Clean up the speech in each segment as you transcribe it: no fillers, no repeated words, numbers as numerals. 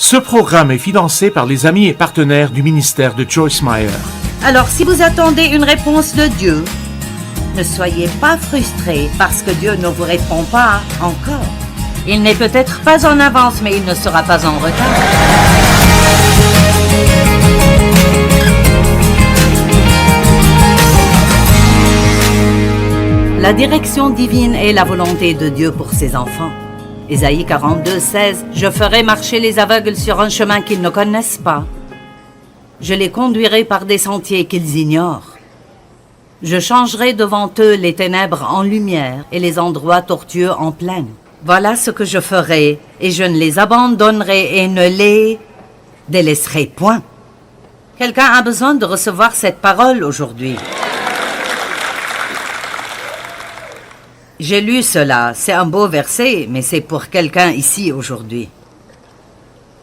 Ce programme est financé par les amis et partenaires du ministère de Joyce Meyer. Alors, si vous attendez une réponse de Dieu, ne soyez pas frustrés parce que Dieu ne vous répond pas encore. Il n'est peut-être pas en avance, mais il ne sera pas en retard. La direction divine est la volonté de Dieu pour ses enfants. Ésaïe 42, 16, « Je ferai marcher les aveugles sur un chemin qu'ils ne connaissent pas. Je les conduirai par des sentiers qu'ils ignorent. Je changerai devant eux les ténèbres en lumière et les endroits tortueux en plaine. Voilà ce que je ferai, et je ne les abandonnerai et ne les délaisserai point. » Quelqu'un a besoin de recevoir cette parole aujourd'hui. J'ai lu cela, c'est un beau verset, mais c'est pour quelqu'un ici aujourd'hui.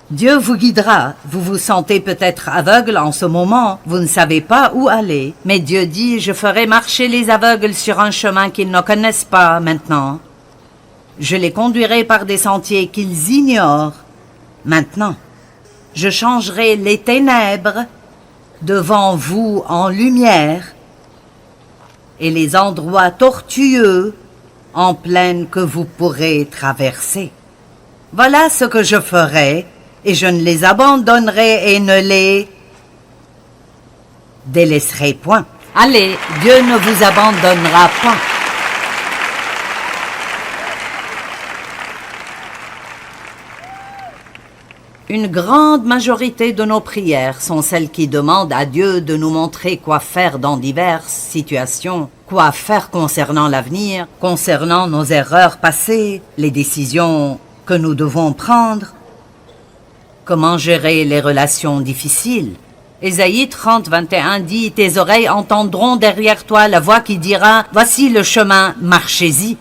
Dieu vous guidera, vous vous sentez peut-être aveugle en ce moment, vous ne savez pas où aller, mais Dieu dit, je ferai marcher les aveugles sur un chemin qu'ils ne connaissent pas maintenant. Je les conduirai par des sentiers qu'ils ignorent maintenant. Je changerai les ténèbres devant vous en lumière et les endroits tortueux en plaine que vous pourrez traverser. Voilà ce que je ferai, et je ne les abandonnerai et ne les délaisserai point. Allez, Dieu ne vous abandonnera pas. Une grande majorité de nos prières sont celles qui demandent à Dieu de nous montrer quoi faire dans diverses situations, quoi faire concernant l'avenir, concernant nos erreurs passées, les décisions que nous devons prendre, comment gérer les relations difficiles. Ésaïe 30, 21 dit « Tes oreilles entendront derrière toi la voix qui dira « Voici le chemin, marchez-y ».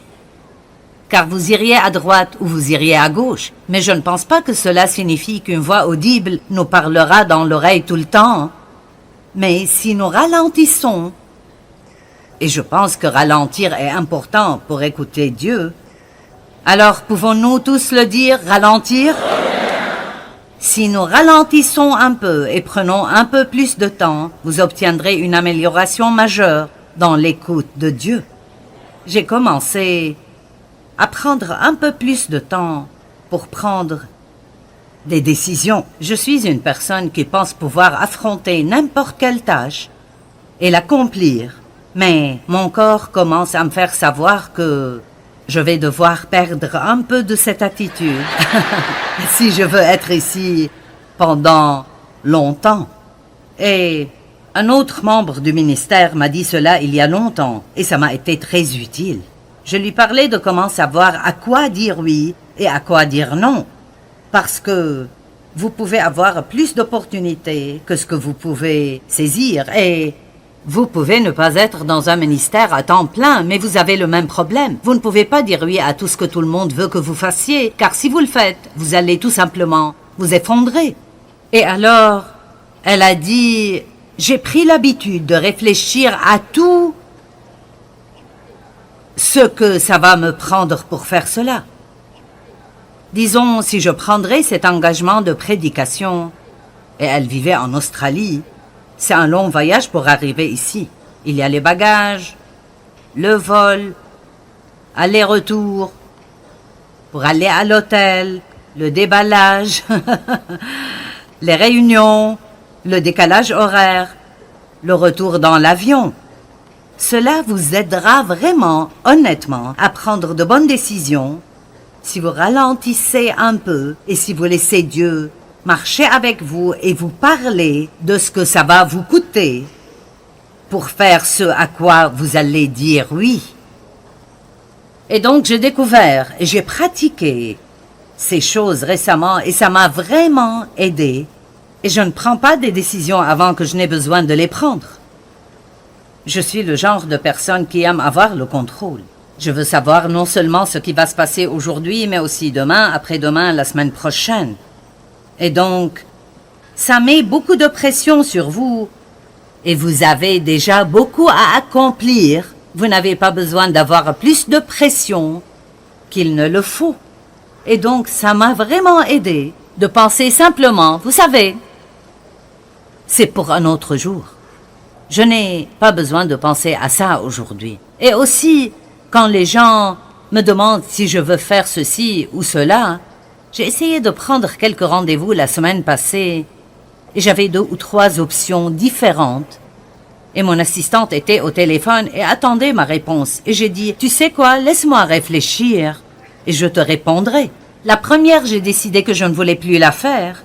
Car vous iriez à droite ou vous iriez à gauche. Mais je ne pense pas que cela signifie qu'une voix audible nous parlera dans l'oreille tout le temps. Mais si nous ralentissons, et je pense que ralentir est important pour écouter Dieu, alors pouvons-nous tous le dire, ralentir? Si nous ralentissons un peu et prenons un peu plus de temps, vous obtiendrez une amélioration majeure dans l'écoute de Dieu. J'ai commencé à prendre un peu plus de temps pour prendre des décisions. Je suis une personne qui pense pouvoir affronter n'importe quelle tâche et l'accomplir, mais mon corps commence à me faire savoir que je vais devoir perdre un peu de cette attitude si je veux être ici pendant longtemps. Et un autre membre du ministère m'a dit cela il y a longtemps et ça m'a été très utile. Je lui parlais de comment savoir à quoi dire oui et à quoi dire non, parce que vous pouvez avoir plus d'opportunités que ce que vous pouvez saisir, et vous pouvez ne pas être dans un ministère à temps plein, mais vous avez le même problème. Vous ne pouvez pas dire oui à tout ce que tout le monde veut que vous fassiez, car si vous le faites, vous allez tout simplement vous effondrer. Et alors, elle a dit, j'ai pris l'habitude de réfléchir à tout ce que ça va me prendre pour faire cela. Disons, si je prendrais cet engagement de prédication, et elle vivait en Australie, c'est un long voyage pour arriver ici. Il y a les bagages, le vol, aller-retour, pour aller à l'hôtel, le déballage, les réunions, le décalage horaire, le retour dans l'avion. Cela vous aidera vraiment, honnêtement, à prendre de bonnes décisions si vous ralentissez un peu et si vous laissez Dieu marcher avec vous et vous parler de ce que ça va vous coûter pour faire ce à quoi vous allez dire oui. Et donc j'ai découvert et j'ai pratiqué ces choses récemment et ça m'a vraiment aidé. Et je ne prends pas des décisions avant que je n'ai besoin de les prendre. Je suis le genre de personne qui aime avoir le contrôle. Je veux savoir non seulement ce qui va se passer aujourd'hui, mais aussi demain, après-demain, la semaine prochaine. Et donc, ça met beaucoup de pression sur vous. Et vous avez déjà beaucoup à accomplir. Vous n'avez pas besoin d'avoir plus de pression qu'il ne le faut. Et donc, ça m'a vraiment aidé de penser simplement, vous savez, c'est pour un autre jour. Je n'ai pas besoin de penser à ça aujourd'hui. Et aussi, quand les gens me demandent si je veux faire ceci ou cela, j'ai essayé de prendre quelques rendez-vous la semaine passée et j'avais 2 ou 3 options différentes. Et mon assistante était au téléphone et attendait ma réponse. Et j'ai dit, tu sais quoi, laisse-moi réfléchir et je te répondrai. La première, j'ai décidé que je ne voulais plus la faire.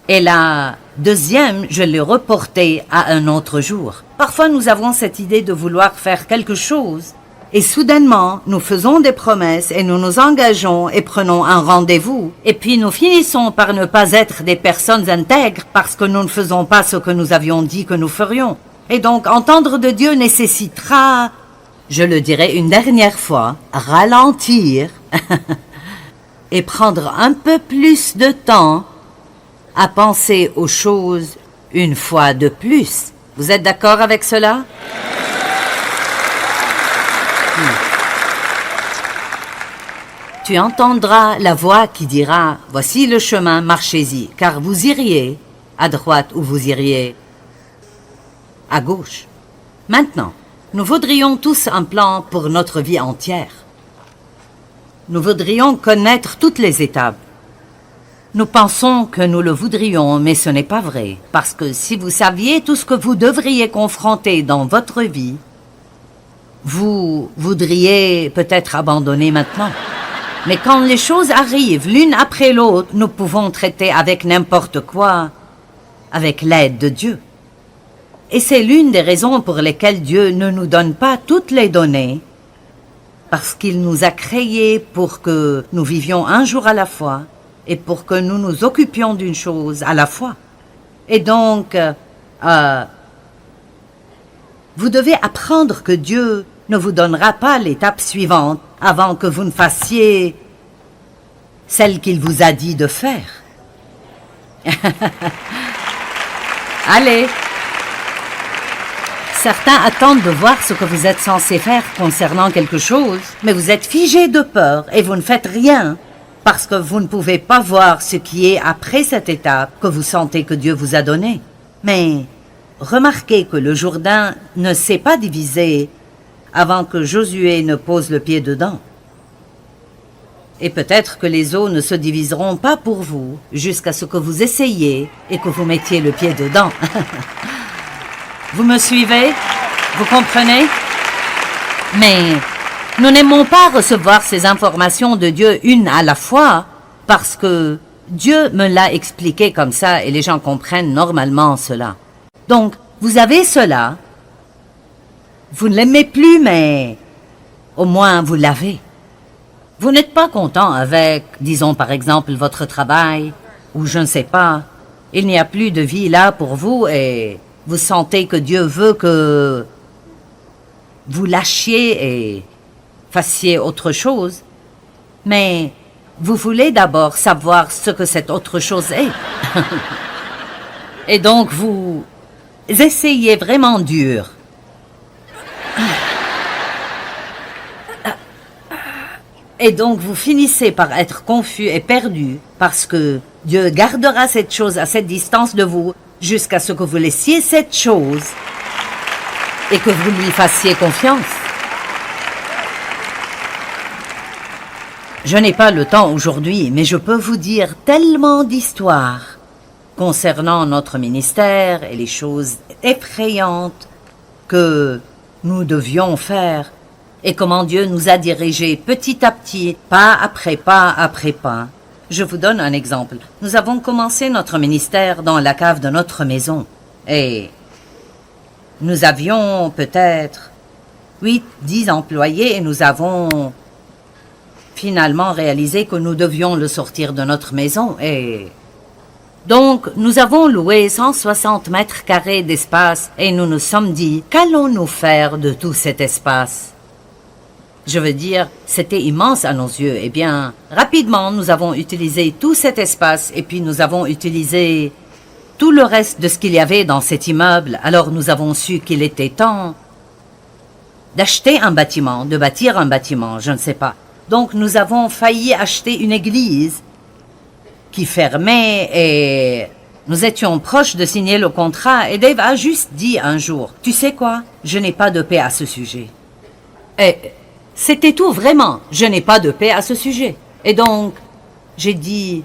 Et la deuxième, je l'ai reportée à un autre jour. Parfois, nous avons cette idée de vouloir faire quelque chose. Et soudainement, nous faisons des promesses et nous nous engageons et prenons un rendez-vous. Et puis nous finissons par ne pas être des personnes intègres parce que nous ne faisons pas ce que nous avions dit que nous ferions. Et donc, entendre de Dieu nécessitera, je le dirai une dernière fois, ralentir et prendre un peu plus de temps à penser aux choses une fois de plus. Vous êtes d'accord avec cela? Tu entendras la voix qui dira, voici le chemin, marchez-y, car vous iriez à droite ou vous iriez à gauche. Maintenant, nous voudrions tous un plan pour notre vie entière. Nous voudrions connaître toutes les étapes. Nous pensons que nous le voudrions, mais ce n'est pas vrai, parce que si vous saviez tout ce que vous devriez confronter dans votre vie, vous voudriez peut-être abandonner maintenant. Mais quand les choses arrivent l'une après l'autre, nous pouvons traiter avec n'importe quoi, avec l'aide de Dieu. Et c'est l'une des raisons pour lesquelles Dieu ne nous donne pas toutes les données, parce qu'il nous a créés pour que nous vivions un jour à la fois et pour que nous nous occupions d'une chose à la fois. Et donc, vous devez apprendre que Dieu ne vous donnera pas l'étape suivante avant que vous ne fassiez celle qu'il vous a dit de faire. Allez! Certains attendent de voir ce que vous êtes censé faire concernant quelque chose, mais vous êtes figé de peur et vous ne faites rien parce que vous ne pouvez pas voir ce qui est après cette étape que vous sentez que Dieu vous a donné. Mais remarquez que le Jourdain ne s'est pas divisé avant que Josué ne pose le pied dedans. Et peut-être que les eaux ne se diviseront pas pour vous jusqu'à ce que vous essayiez et que vous mettiez le pied dedans. Vous me suivez? Vous comprenez? Mais nous n'aimons pas recevoir ces informations de Dieu une à la fois parce que Dieu me l'a expliqué comme ça et les gens comprennent normalement cela. Donc, vous avez cela. Vous ne l'aimez plus, mais au moins vous l'avez. Vous n'êtes pas content avec, disons par exemple, votre travail ou je ne sais pas. Il n'y a plus de vie là pour vous et vous sentez que Dieu veut que vous lâchiez et fassiez autre chose, mais vous voulez d'abord savoir ce que cette autre chose est. Et donc vous essayez vraiment dur. Et donc vous finissez par être confus et perdu parce que Dieu gardera cette chose à cette distance de vous jusqu'à ce que vous laissiez cette chose et que vous lui fassiez confiance. Je n'ai pas le temps aujourd'hui, mais je peux vous dire tellement d'histoires concernant notre ministère et les choses effrayantes que nous devions faire et comment Dieu nous a dirigés petit à petit, pas après pas après pas. Je vous donne un exemple. Nous avons commencé notre ministère dans la cave de notre maison. Et nous avions peut-être 8, 10 employés et nous avons finalement réalisé que nous devions le sortir de notre maison. Et donc, nous avons loué 160 mètres carrés d'espace et nous nous sommes dit, qu'allons-nous faire de tout cet espace? Je veux dire, c'était immense à nos yeux. Eh bien, rapidement, nous avons utilisé tout cet espace et puis nous avons utilisé tout le reste de ce qu'il y avait dans cet immeuble. Alors nous avons su qu'il était temps d'acheter un bâtiment, de bâtir un bâtiment, je ne sais pas. Donc nous avons failli acheter une église qui fermait et nous étions proches de signer le contrat et Dave a juste dit un jour, « Tu sais quoi? Je n'ai pas de paix à ce sujet. » Et c'était tout, vraiment. Je n'ai pas de paix à ce sujet. Et donc, j'ai dit,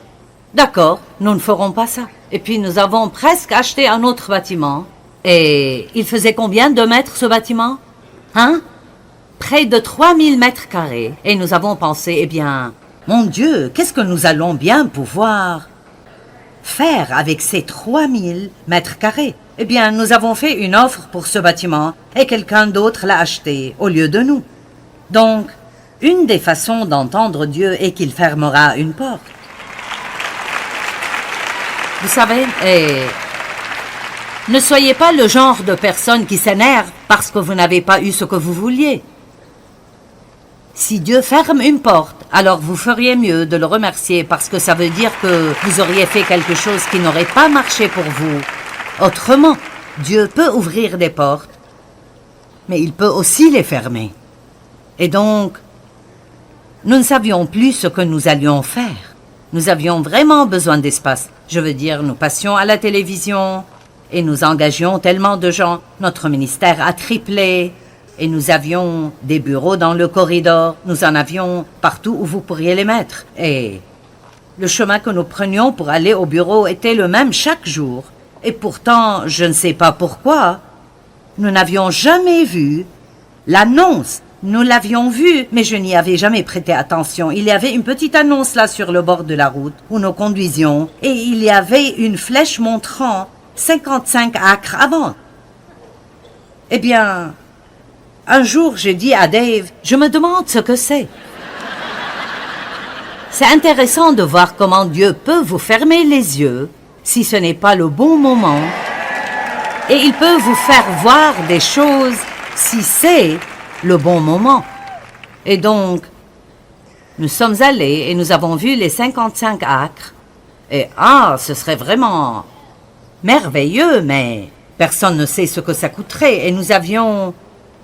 « D'accord, nous ne ferons pas ça. » Et puis nous avons presque acheté un autre bâtiment. Et il faisait combien de mètres ce bâtiment? Hein? Près de 3000 mètres carrés. Et nous avons pensé, eh bien, mon Dieu, qu'est-ce que nous allons bien pouvoir faire avec ces 3000 mètres carrés? Eh bien, nous avons fait une offre pour ce bâtiment et quelqu'un d'autre l'a acheté au lieu de nous. Donc, une des façons d'entendre Dieu est qu'il fermera une porte. Vous savez, ne soyez pas le genre de personne qui s'énerve parce que vous n'avez pas eu ce que vous vouliez. Si Dieu ferme une porte, alors vous feriez mieux de le remercier parce que ça veut dire que vous auriez fait quelque chose qui n'aurait pas marché pour vous. Autrement, Dieu peut ouvrir des portes, mais il peut aussi les fermer. Et donc, nous ne savions plus ce que nous allions faire. Nous avions vraiment besoin d'espace. Je veux dire, nous passions à la télévision et nous engagions tellement de gens. Notre ministère a triplé et nous avions des bureaux dans le corridor. Nous en avions partout où vous pourriez les mettre. Et le chemin que nous prenions pour aller au bureau était le même chaque jour. Et pourtant, je ne sais pas pourquoi, nous n'avions jamais vu l'annonce. Nous l'avions vue, mais je n'y avais jamais prêté attention. Il y avait une petite annonce là sur le bord de la route où nous conduisions et il y avait une flèche montrant 55 acres avant. Eh bien, un jour j'ai dit à Dave, je me demande ce que c'est. C'est intéressant de voir comment Dieu peut vous fermer les yeux si ce n'est pas le bon moment et il peut vous faire voir des choses si c'est le bon moment. Et donc, nous sommes allés et nous avons vu les 55 acres. Et ce serait vraiment merveilleux, mais personne ne sait ce que ça coûterait. Et nous avions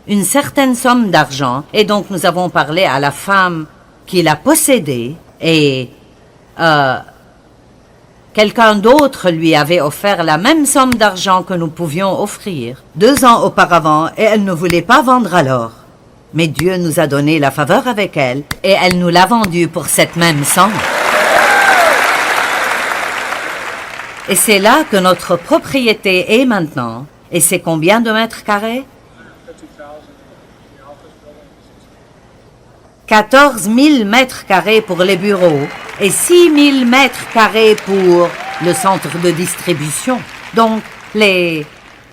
une certaine somme d'argent. Et donc, nous avons parlé à la femme qui l'a possédé. Et quelqu'un d'autre lui avait offert la même somme d'argent que nous pouvions offrir 2 ans auparavant. Et elle ne voulait pas vendre alors. Mais Dieu nous a donné la faveur avec elle et elle nous l'a vendue pour cette même somme. Et c'est là que notre propriété est maintenant. Et c'est combien de mètres carrés? 14 000 mètres carrés pour les bureaux et 6 000 mètres carrés pour le centre de distribution. Donc, les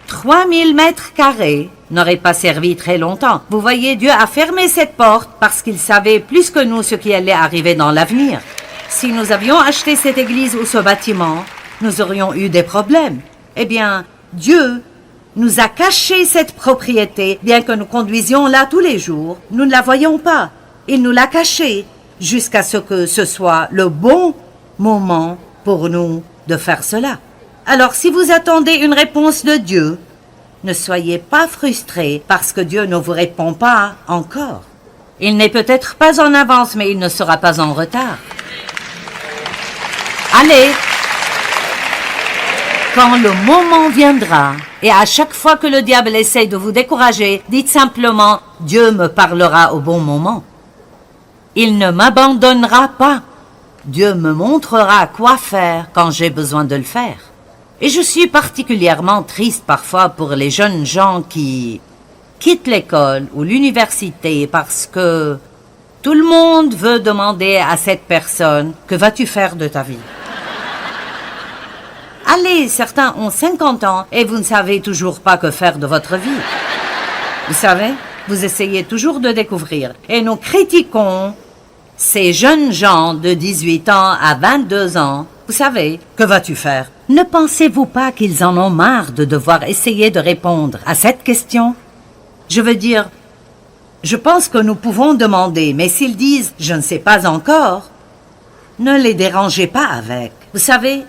3 000 mètres carrés n'aurait pas servi très longtemps. Vous voyez, Dieu a fermé cette porte parce qu'il savait plus que nous ce qui allait arriver dans l'avenir. Si nous avions acheté cette église ou ce bâtiment, nous aurions eu des problèmes. Eh bien, Dieu nous a caché cette propriété, bien que nous conduisions là tous les jours. Nous ne la voyons pas. Il nous l'a cachée jusqu'à ce que ce soit le bon moment pour nous de faire cela. Alors, si vous attendez une réponse de Dieu, ne soyez pas frustrés parce que Dieu ne vous répond pas encore. Il n'est peut-être pas en avance, mais il ne sera pas en retard. Allez! Quand le moment viendra, et à chaque fois que le diable essaie de vous décourager, dites simplement « Dieu me parlera au bon moment ». Il ne m'abandonnera pas. Dieu me montrera quoi faire quand j'ai besoin de le faire. Et je suis particulièrement triste parfois pour les jeunes gens qui quittent l'école ou l'université parce que tout le monde veut demander à cette personne « Que vas-tu faire de ta vie ?» Allez, certains ont 50 ans et vous ne savez toujours pas que faire de votre vie. Vous savez, vous essayez toujours de découvrir. Et nous critiquons ces jeunes gens de 18 ans à 22 ans. Vous savez, que vas-tu faire? Ne pensez-vous pas qu'ils en ont marre de devoir essayer de répondre à cette question? Je veux dire, je pense que nous pouvons demander, mais s'ils disent « je ne sais pas encore », ne les dérangez pas avec. Vous savez,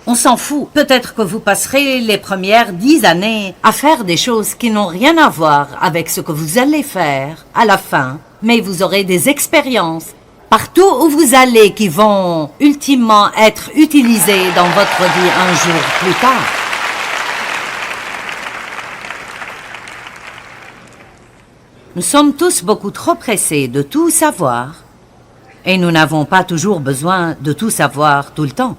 on s'en fout. Peut-être que vous passerez les premières 10 années à faire des choses qui n'ont rien à voir avec ce que vous allez faire à la fin, mais vous aurez des expériences partout où vous allez qui vont ultimement être utilisés dans votre vie un jour plus tard. Nous sommes tous beaucoup trop pressés de tout savoir et nous n'avons pas toujours besoin de tout savoir tout le temps.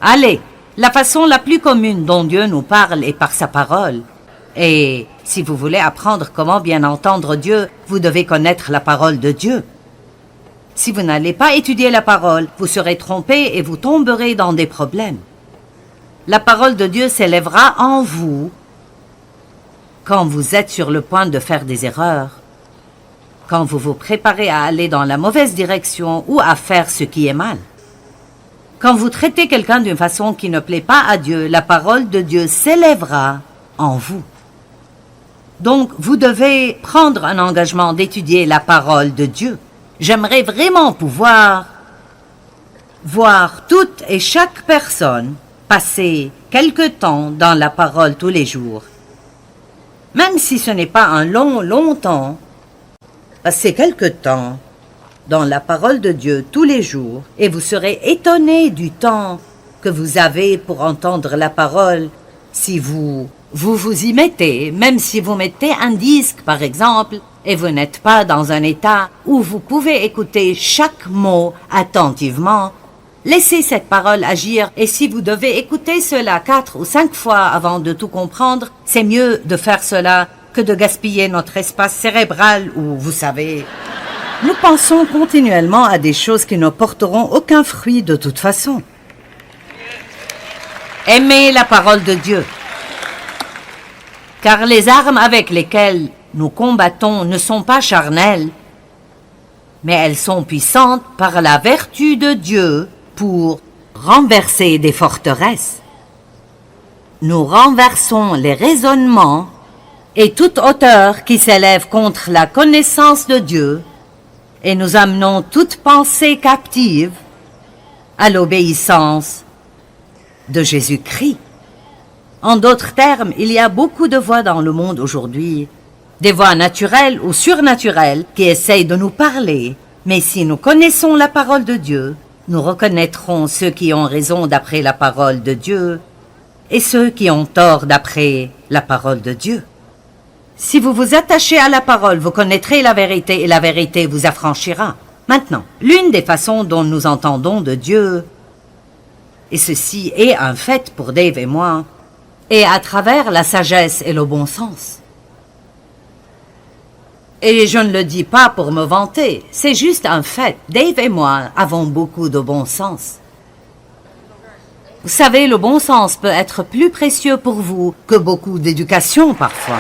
Allez, la façon la plus commune dont Dieu nous parle est par sa parole. Et si vous voulez apprendre comment bien entendre Dieu, vous devez connaître la parole de Dieu. Si vous n'allez pas étudier la parole, vous serez trompé et vous tomberez dans des problèmes. La parole de Dieu s'élèvera en vous quand vous êtes sur le point de faire des erreurs, quand vous vous préparez à aller dans la mauvaise direction ou à faire ce qui est mal. Quand vous traitez quelqu'un d'une façon qui ne plaît pas à Dieu, la parole de Dieu s'élèvera en vous. Donc, vous devez prendre un engagement d'étudier la parole de Dieu. J'aimerais vraiment pouvoir voir toute et chaque personne passer quelque temps dans la parole tous les jours. Même si ce n'est pas un long temps, passez quelque temps dans la parole de Dieu tous les jours et vous serez étonné du temps que vous avez pour entendre la parole si vous y mettez, même si vous mettez un disque par exemple, et vous n'êtes pas dans un état où vous pouvez écouter chaque mot attentivement. Laissez cette parole agir et si vous devez écouter cela 4 ou 5 fois avant de tout comprendre, c'est mieux de faire cela que de gaspiller notre espace cérébral où, vous savez, nous pensons continuellement à des choses qui ne porteront aucun fruit de toute façon. Aimez la parole de Dieu. Car les armes avec lesquelles nous combattons ne sont pas charnelles, mais elles sont puissantes par la vertu de Dieu pour renverser des forteresses. Nous renversons les raisonnements et toute hauteur qui s'élève contre la connaissance de Dieu et nous amenons toute pensée captive à l'obéissance de Jésus-Christ. En d'autres termes, il y a beaucoup de voix dans le monde aujourd'hui, des voix naturelles ou surnaturelles qui essayent de nous parler, mais si nous connaissons la parole de Dieu, nous reconnaîtrons ceux qui ont raison d'après la parole de Dieu et ceux qui ont tort d'après la parole de Dieu. Si vous vous attachez à la parole, vous connaîtrez la vérité et la vérité vous affranchira. Maintenant, l'une des façons dont nous entendons de Dieu, et ceci est un fait pour Dave et moi, est à travers la sagesse et le bon sens. Et je ne le dis pas pour me vanter, c'est juste un fait. Dave et moi avons beaucoup de bon sens. Vous savez, le bon sens peut être plus précieux pour vous que beaucoup d'éducation parfois.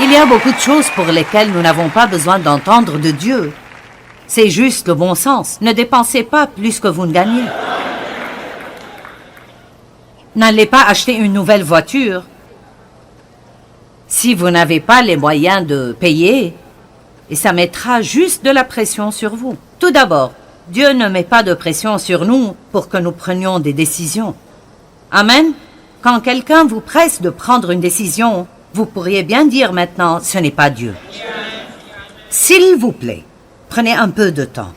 Il y a beaucoup de choses pour lesquelles nous n'avons pas besoin d'entendre de Dieu. C'est juste le bon sens. Ne dépensez pas plus que vous ne gagnez. N'allez pas acheter une nouvelle voiture si vous n'avez pas les moyens de payer, et ça mettra juste de la pression sur vous. Tout d'abord, Dieu ne met pas de pression sur nous pour que nous prenions des décisions. Amen. Quand quelqu'un vous presse de prendre une décision, vous pourriez bien dire maintenant, ce n'est pas Dieu. S'il vous plaît, prenez un peu de temps.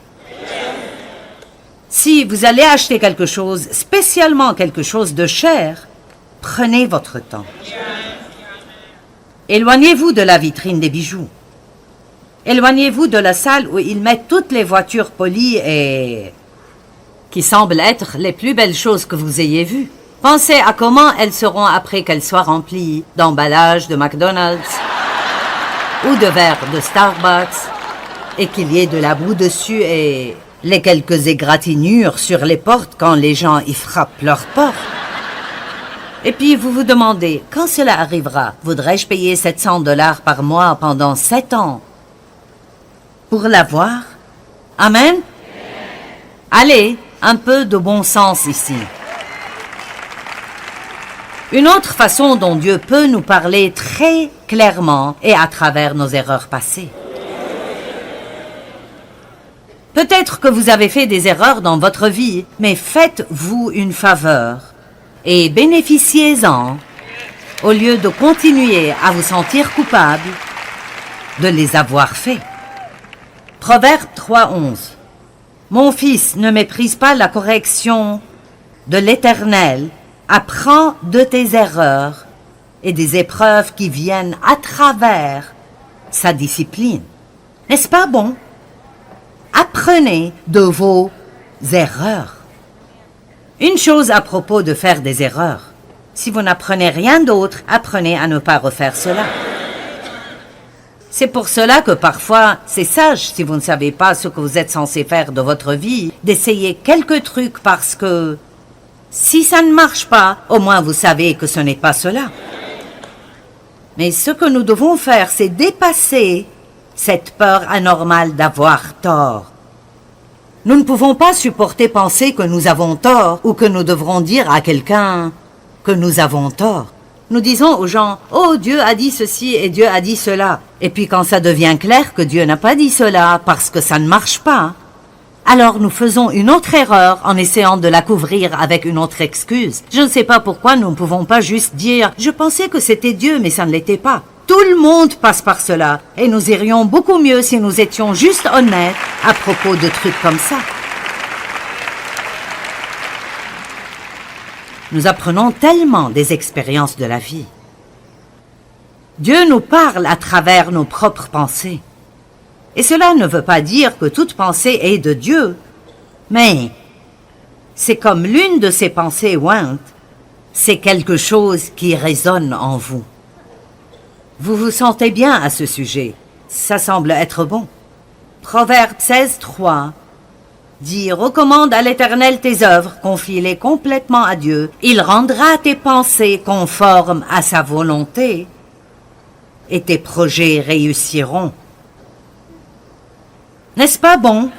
Si vous allez acheter quelque chose, spécialement quelque chose de cher, prenez votre temps. Éloignez-vous de la vitrine des bijoux. Éloignez-vous de la salle où ils mettent toutes les voitures polies et qui semblent être les plus belles choses que vous ayez vues. Pensez à comment elles seront après qu'elles soient remplies d'emballages de McDonald's ou de verres de Starbucks et qu'il y ait de la boue dessus et les quelques égratignures sur les portes quand les gens y frappent leurs portes. Et puis vous vous demandez, quand cela arrivera, voudrais-je payer 700 $ par mois pendant 7 ans pour l'avoir? Amen? Allez, un peu de bon sens ici. Une autre façon dont Dieu peut nous parler très clairement est à travers nos erreurs passées. Peut-être que vous avez fait des erreurs dans votre vie, mais faites-vous une faveur et bénéficiez-en au lieu de continuer à vous sentir coupable de les avoir faits. Proverbe 3:11. Mon fils, ne méprise pas la correction de l'Éternel, apprends de tes erreurs et des épreuves qui viennent à travers sa discipline. N'est-ce pas bon? Apprenez de vos erreurs. Une chose à propos de faire des erreurs. Si vous n'apprenez rien d'autre, apprenez à ne pas refaire cela. C'est pour cela que parfois, c'est sage, si vous ne savez pas ce que vous êtes censé faire de votre vie, d'essayer quelques trucs parce que si ça ne marche pas, au moins vous savez que ce n'est pas cela. Mais ce que nous devons faire, c'est dépasser cette peur anormale d'avoir tort. Nous ne pouvons pas supporter penser que nous avons tort ou que nous devrons dire à quelqu'un que nous avons tort. Nous disons aux gens « Oh, Dieu a dit ceci et Dieu a dit cela ». Et puis quand ça devient clair que Dieu n'a pas dit cela parce que ça ne marche pas, alors nous faisons une autre erreur en essayant de la couvrir avec une autre excuse. Je ne sais pas pourquoi nous ne pouvons pas juste dire « Je pensais que c'était Dieu, mais ça ne l'était pas ». Tout le monde passe par cela et nous irions beaucoup mieux si nous étions juste honnêtes à propos de trucs comme ça. Nous apprenons tellement des expériences de la vie. Dieu nous parle à travers nos propres pensées. Et cela ne veut pas dire que toute pensée est de Dieu, mais c'est comme l'une de ces pensées ointes, c'est quelque chose qui résonne en vous. Vous vous sentez bien à ce sujet, ça semble être bon. Proverbe 16:3 dit « Recommande à l'Éternel tes œuvres, confie-les complètement à Dieu, il rendra tes pensées conformes à sa volonté et tes projets réussiront. » N'est-ce pas bon?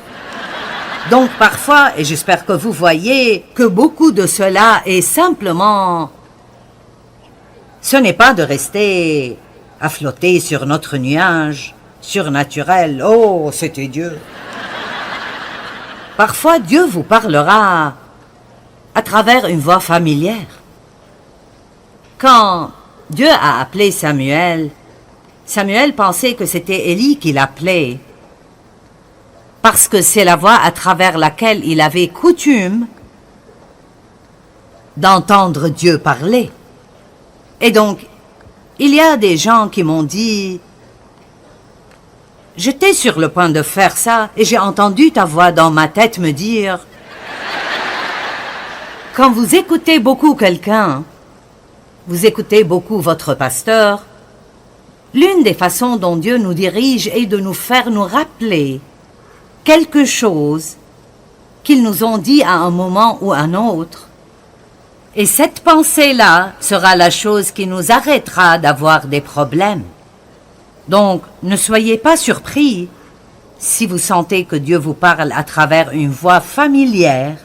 Donc parfois, et j'espère que vous voyez que beaucoup de cela est simplement... Ce n'est pas de rester à flotter sur notre nuage surnaturel. Oh, c'était Dieu. Parfois, Dieu vous parlera à travers une voix familière. Quand Dieu a appelé Samuel, Samuel pensait que c'était Élie qui l'appelait, parce que c'est la voix à travers laquelle il avait coutume d'entendre Dieu parler. Et donc, il y a des gens qui m'ont dit « J'étais sur le point de faire ça et j'ai entendu ta voix dans ma tête me dire... » Quand vous écoutez beaucoup quelqu'un, vous écoutez beaucoup votre pasteur, l'une des façons dont Dieu nous dirige est de nous faire nous rappeler quelque chose qu'ils nous ont dit à un moment ou à un autre. Et cette pensée-là sera la chose qui nous arrêtera d'avoir des problèmes. Donc, ne soyez pas surpris si vous sentez que Dieu vous parle à travers une voix familière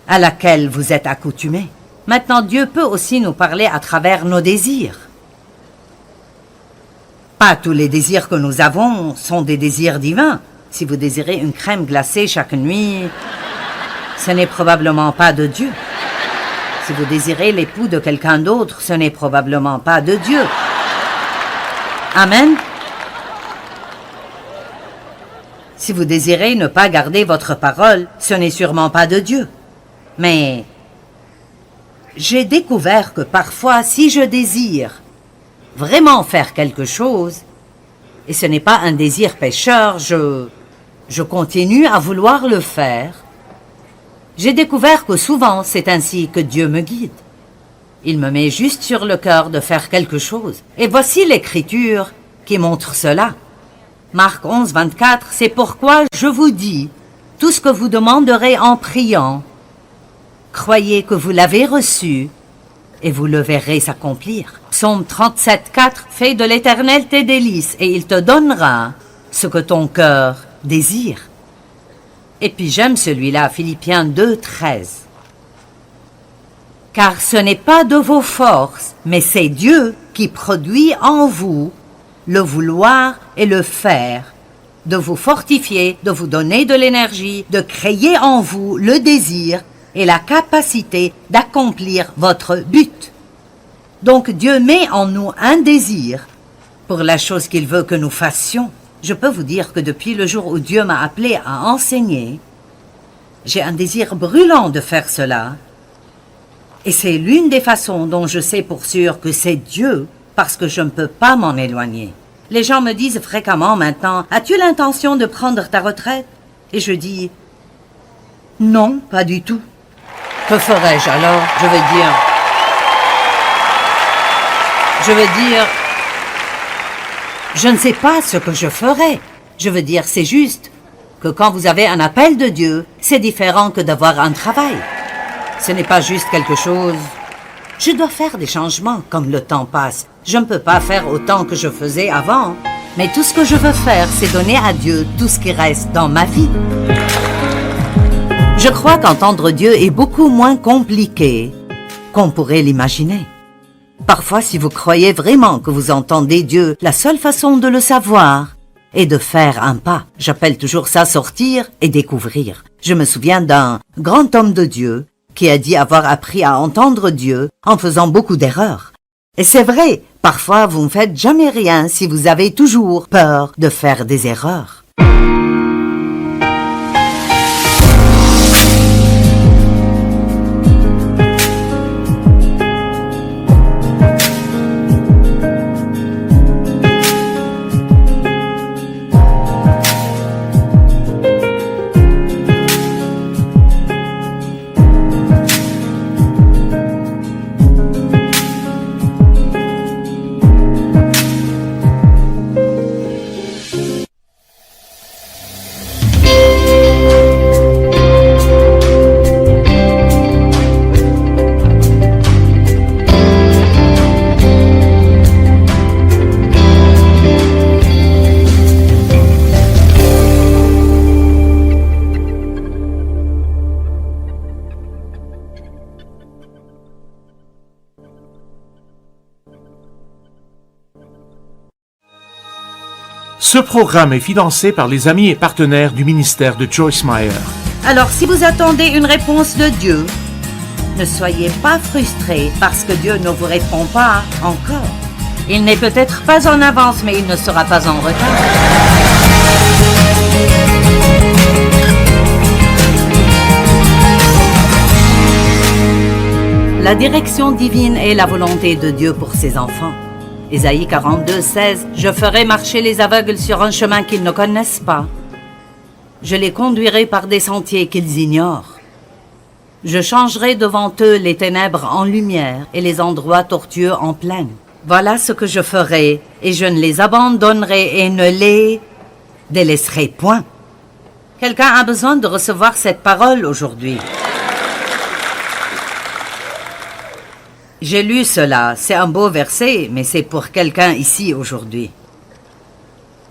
à laquelle vous êtes accoutumés. Maintenant, Dieu peut aussi nous parler à travers nos désirs. Pas tous les désirs que nous avons sont des désirs divins. Si vous désirez une crème glacée chaque nuit, ce n'est probablement pas de Dieu. Si vous désirez l'époux de quelqu'un d'autre, ce n'est probablement pas de Dieu. Amen. Si vous désirez ne pas garder votre parole, ce n'est sûrement pas de Dieu. Mais j'ai découvert que parfois, si je désire vraiment faire quelque chose, et ce n'est pas un désir pécheur, je continue à vouloir le faire, j'ai découvert que souvent, c'est ainsi que Dieu me guide. Il me met juste sur le cœur de faire quelque chose. Et voici l'Écriture qui montre cela. Marc 11:24, c'est pourquoi je vous dis, tout ce que vous demanderez en priant, croyez que vous l'avez reçu et vous le verrez s'accomplir. Psaume 37:4, fais de l'Éternel tes délices et il te donnera ce que ton cœur désire. Et puis j'aime celui-là, Philippiens 2:13. Car ce n'est pas de vos forces, mais c'est Dieu qui produit en vous le vouloir et le faire, de vous fortifier, de vous donner de l'énergie, de créer en vous le désir et la capacité d'accomplir votre but. Donc Dieu met en nous un désir pour la chose qu'il veut que nous fassions. Je peux vous dire que depuis le jour où Dieu m'a appelé à enseigner, j'ai un désir brûlant de faire cela. Et c'est l'une des façons dont je sais pour sûr que c'est Dieu, parce que je ne peux pas m'en éloigner. Les gens me disent fréquemment maintenant, « As-tu l'intention de prendre ta retraite ?» Et je dis, « Non, pas du tout. » Que ferais-je alors? Je veux dire, je ne sais pas ce que je ferais. Je veux dire, c'est juste que quand vous avez un appel de Dieu, c'est différent que d'avoir un travail. Ce n'est pas juste quelque chose... Je dois faire des changements comme le temps passe. Je ne peux pas faire autant que je faisais avant. Mais tout ce que je veux faire, c'est donner à Dieu tout ce qui reste dans ma vie. Je crois qu'entendre Dieu est beaucoup moins compliqué qu'on pourrait l'imaginer. Parfois, si vous croyez vraiment que vous entendez Dieu, la seule façon de le savoir est de faire un pas. J'appelle toujours ça sortir et découvrir. Je me souviens d'un grand homme de Dieu qui a dit avoir appris à entendre Dieu en faisant beaucoup d'erreurs. Et c'est vrai, parfois vous ne faites jamais rien si vous avez toujours peur de faire des erreurs. Ce programme est financé par les amis et partenaires du ministère de Joyce Meyer. Alors, si vous attendez une réponse de Dieu, ne soyez pas frustrés parce que Dieu ne vous répond pas encore. Il n'est peut-être pas en avance, mais il ne sera pas en retard. La direction divine est la volonté de Dieu pour ses enfants. Ésaïe 42, 16, « Je ferai marcher les aveugles sur un chemin qu'ils ne connaissent pas. Je les conduirai par des sentiers qu'ils ignorent. Je changerai devant eux les ténèbres en lumière et les endroits tortueux en plaine. Voilà ce que je ferai, et je ne les abandonnerai et ne les délaisserai point. » Quelqu'un a besoin de recevoir cette parole aujourd'hui. J'ai lu cela, c'est un beau verset, mais c'est pour quelqu'un ici aujourd'hui.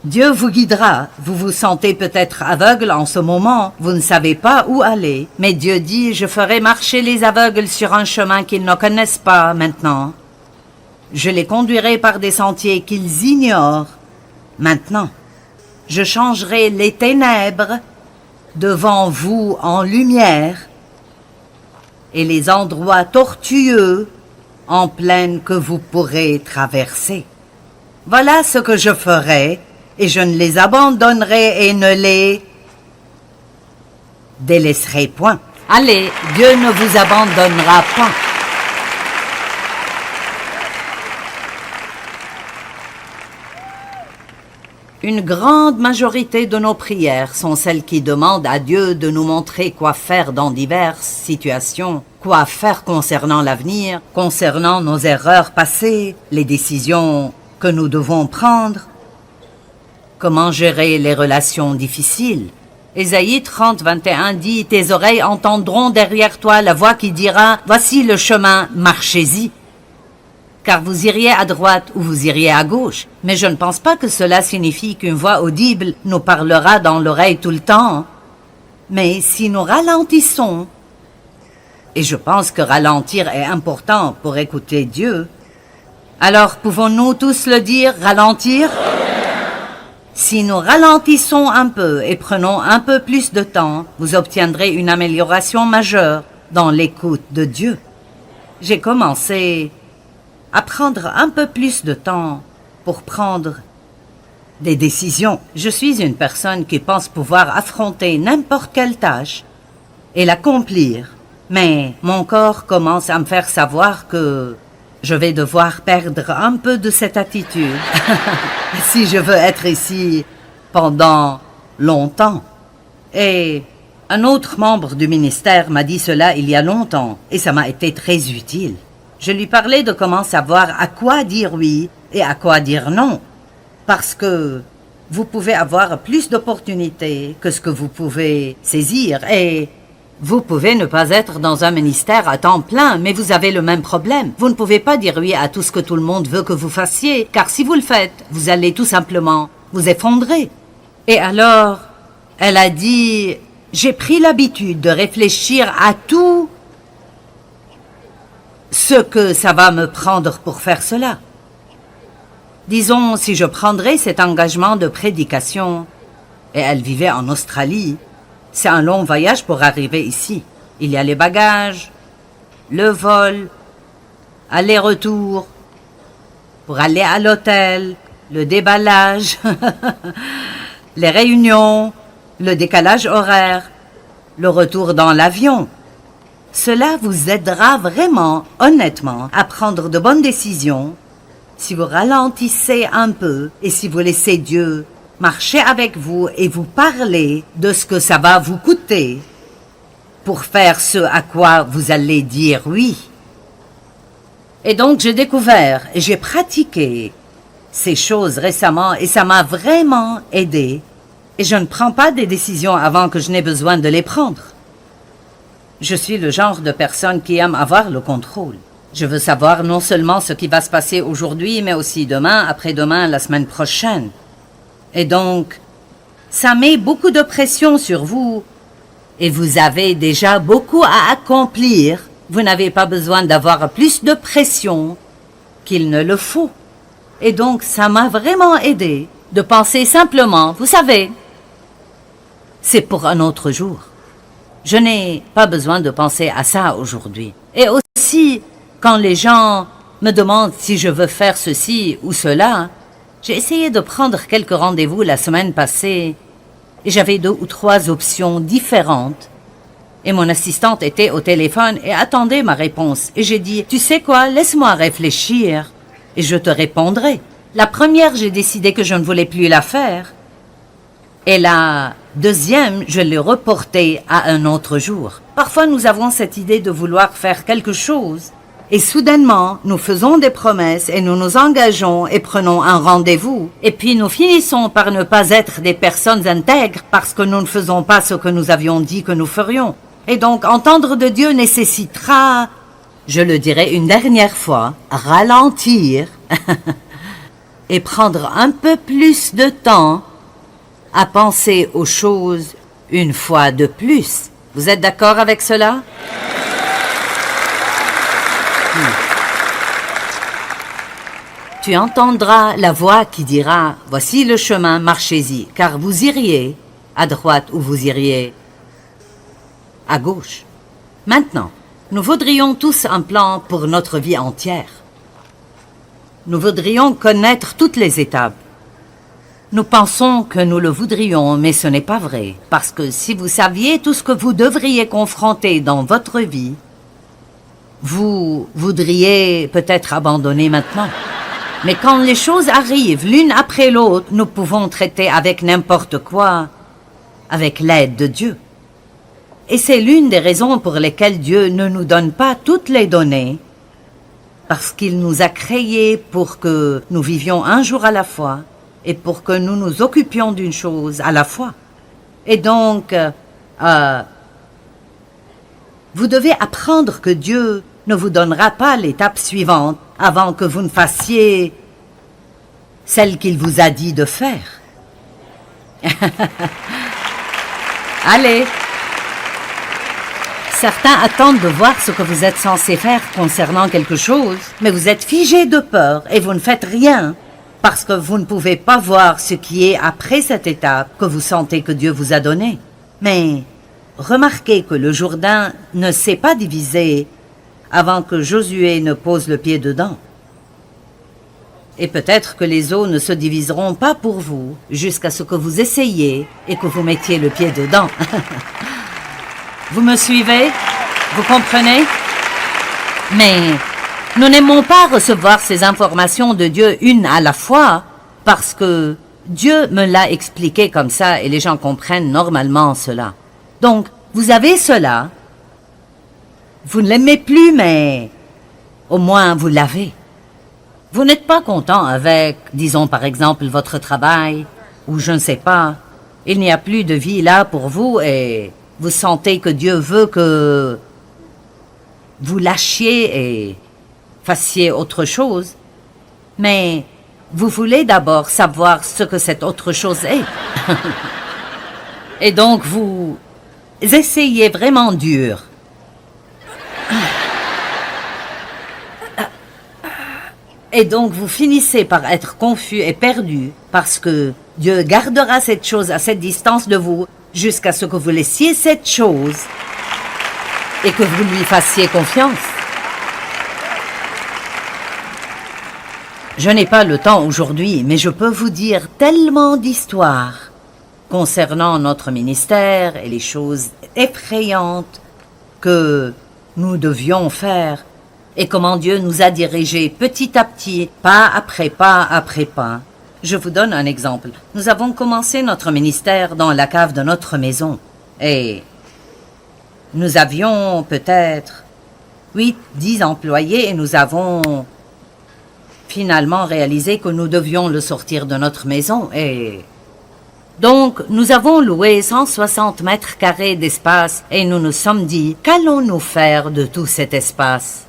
Dieu vous guidera, vous vous sentez peut-être aveugle en ce moment, vous ne savez pas où aller, mais Dieu dit, je ferai marcher les aveugles sur un chemin qu'ils ne connaissent pas maintenant. Je les conduirai par des sentiers qu'ils ignorent maintenant. Je changerai les ténèbres devant vous en lumière et les endroits tortueux en plaine que vous pourrez traverser. Voilà ce que je ferai, et je ne les abandonnerai et ne les délaisserai point. Allez, Dieu ne vous abandonnera pas. Une grande majorité de nos prières sont celles qui demandent à Dieu de nous montrer quoi faire dans diverses situations, quoi faire concernant l'avenir, concernant nos erreurs passées, les décisions que nous devons prendre, comment gérer les relations difficiles. Ésaïe 30, 21 dit « Tes oreilles entendront derrière toi la voix qui dira « Voici le chemin, marchez-y ». Car vous iriez à droite ou vous iriez à gauche. Mais je ne pense pas que cela signifie qu'une voix audible nous parlera dans l'oreille tout le temps. Mais si nous ralentissons, et je pense que ralentir est important pour écouter Dieu, alors pouvons-nous tous le dire, ralentir? Si nous ralentissons un peu et prenons un peu plus de temps, vous obtiendrez une amélioration majeure dans l'écoute de Dieu. J'ai commencé à prendre un peu plus de temps pour prendre des décisions. Je suis une personne qui pense pouvoir affronter n'importe quelle tâche et l'accomplir. Mais mon corps commence à me faire savoir que je vais devoir perdre un peu de cette attitude si je veux être ici pendant longtemps. Et un autre membre du ministère m'a dit cela il y a longtemps et ça m'a été très utile. Je lui parlais de comment savoir à quoi dire oui et à quoi dire non. Parce que vous pouvez avoir plus d'opportunités que ce que vous pouvez saisir et vous pouvez ne pas être dans un ministère à temps plein, mais vous avez le même problème. Vous ne pouvez pas dire oui à tout ce que tout le monde veut que vous fassiez, car si vous le faites, vous allez tout simplement vous effondrer. Et alors, elle a dit, j'ai pris l'habitude de réfléchir à tout ce que ça va me prendre pour faire cela. Disons, si je prendrais cet engagement de prédication, et elle vivait en Australie, c'est un long voyage pour arriver ici. Il y a les bagages, le vol, aller-retour, pour aller à l'hôtel, le déballage, les réunions, le décalage horaire, le retour dans l'avion. Cela vous aidera vraiment, honnêtement, à prendre de bonnes décisions si vous ralentissez un peu et si vous laissez Dieu marcher avec vous et vous parler de ce que ça va vous coûter pour faire ce à quoi vous allez dire oui. Et donc j'ai découvert et j'ai pratiqué ces choses récemment et ça m'a vraiment aidé. Et je ne prends pas des décisions avant que je n'ai besoin de les prendre. Je suis le genre de personne qui aime avoir le contrôle. Je veux savoir non seulement ce qui va se passer aujourd'hui, mais aussi demain, après-demain, la semaine prochaine. Et donc, ça met beaucoup de pression sur vous. Et vous avez déjà beaucoup à accomplir. Vous n'avez pas besoin d'avoir plus de pression qu'il ne le faut. Et donc, ça m'a vraiment aidé de penser simplement, vous savez, c'est pour un autre jour. Je n'ai pas besoin de penser à ça aujourd'hui. Et aussi, quand les gens me demandent si je veux faire ceci ou cela, j'ai essayé de prendre quelques rendez-vous la semaine passée et j'avais 2 ou 3 options différentes. Et mon assistante était au téléphone et attendait ma réponse. Et j'ai dit, tu sais quoi, laisse-moi réfléchir et je te répondrai. La première, j'ai décidé que je ne voulais plus la faire. Et la deuxième, je l'ai reportée à un autre jour. Parfois, nous avons cette idée de vouloir faire quelque chose. Et soudainement, nous faisons des promesses et nous nous engageons et prenons un rendez-vous. Et puis nous finissons par ne pas être des personnes intègres parce que nous ne faisons pas ce que nous avions dit que nous ferions. Et donc, entendre de Dieu nécessitera, je le dirai une dernière fois, ralentir et prendre un peu plus de temps à penser aux choses une fois de plus. Vous êtes d'accord avec cela? Tu entendras la voix qui dira, voici le chemin, marchez-y, car vous iriez à droite ou vous iriez à gauche. Maintenant, nous voudrions tous un plan pour notre vie entière. Nous voudrions connaître toutes les étapes. Nous pensons que nous le voudrions, mais ce n'est pas vrai, parce que si vous saviez tout ce que vous devriez confronter dans votre vie, vous voudriez peut-être abandonner maintenant. Mais quand les choses arrivent l'une après l'autre, nous pouvons traiter avec n'importe quoi, avec l'aide de Dieu. Et c'est l'une des raisons pour lesquelles Dieu ne nous donne pas toutes les données, parce qu'il nous a créés pour que nous vivions un jour à la fois et pour que nous nous occupions d'une chose à la fois. Et donc, vous devez apprendre que Dieu ne vous donnera pas l'étape suivante avant que vous ne fassiez celle qu'il vous a dit de faire. Allez! Certains attendent de voir ce que vous êtes censé faire concernant quelque chose, mais vous êtes figé de peur et vous ne faites rien parce que vous ne pouvez pas voir ce qui est après cette étape que vous sentez que Dieu vous a donné. Mais remarquez que le Jourdain ne s'est pas divisé avant que Josué ne pose le pied dedans. Et peut-être que les eaux ne se diviseront pas pour vous jusqu'à ce que vous essayiez et que vous mettiez le pied dedans. Vous me suivez? Vous comprenez? Mais nous n'aimons pas recevoir ces informations de Dieu une à la fois parce que Dieu me l'a expliqué comme ça et les gens comprennent normalement cela. Donc, vous avez cela. Vous ne l'aimez plus, mais au moins vous l'avez. Vous n'êtes pas content avec, disons par exemple, votre travail, ou je ne sais pas. Il n'y a plus de vie là pour vous et vous sentez que Dieu veut que vous lâchiez et fassiez autre chose. Mais vous voulez d'abord savoir ce que cette autre chose est. Et donc vous essayez vraiment dur. Et donc vous finissez par être confus et perdu parce que Dieu gardera cette chose à cette distance de vous jusqu'à ce que vous laissiez cette chose et que vous lui fassiez confiance. Je n'ai pas le temps aujourd'hui, mais je peux vous dire tellement d'histoires concernant notre ministère et les choses effrayantes que nous devions faire. Et comment Dieu nous a dirigés petit à petit, pas après pas après pas. Je vous donne un exemple. Nous avons commencé notre ministère dans la cave de notre maison. Et nous avions peut-être 8-10 employés et nous avons finalement réalisé que nous devions le sortir de notre maison. Et donc, nous avons loué 160 mètres carrés d'espace et nous nous sommes dit, qu'allons-nous faire de tout cet espace?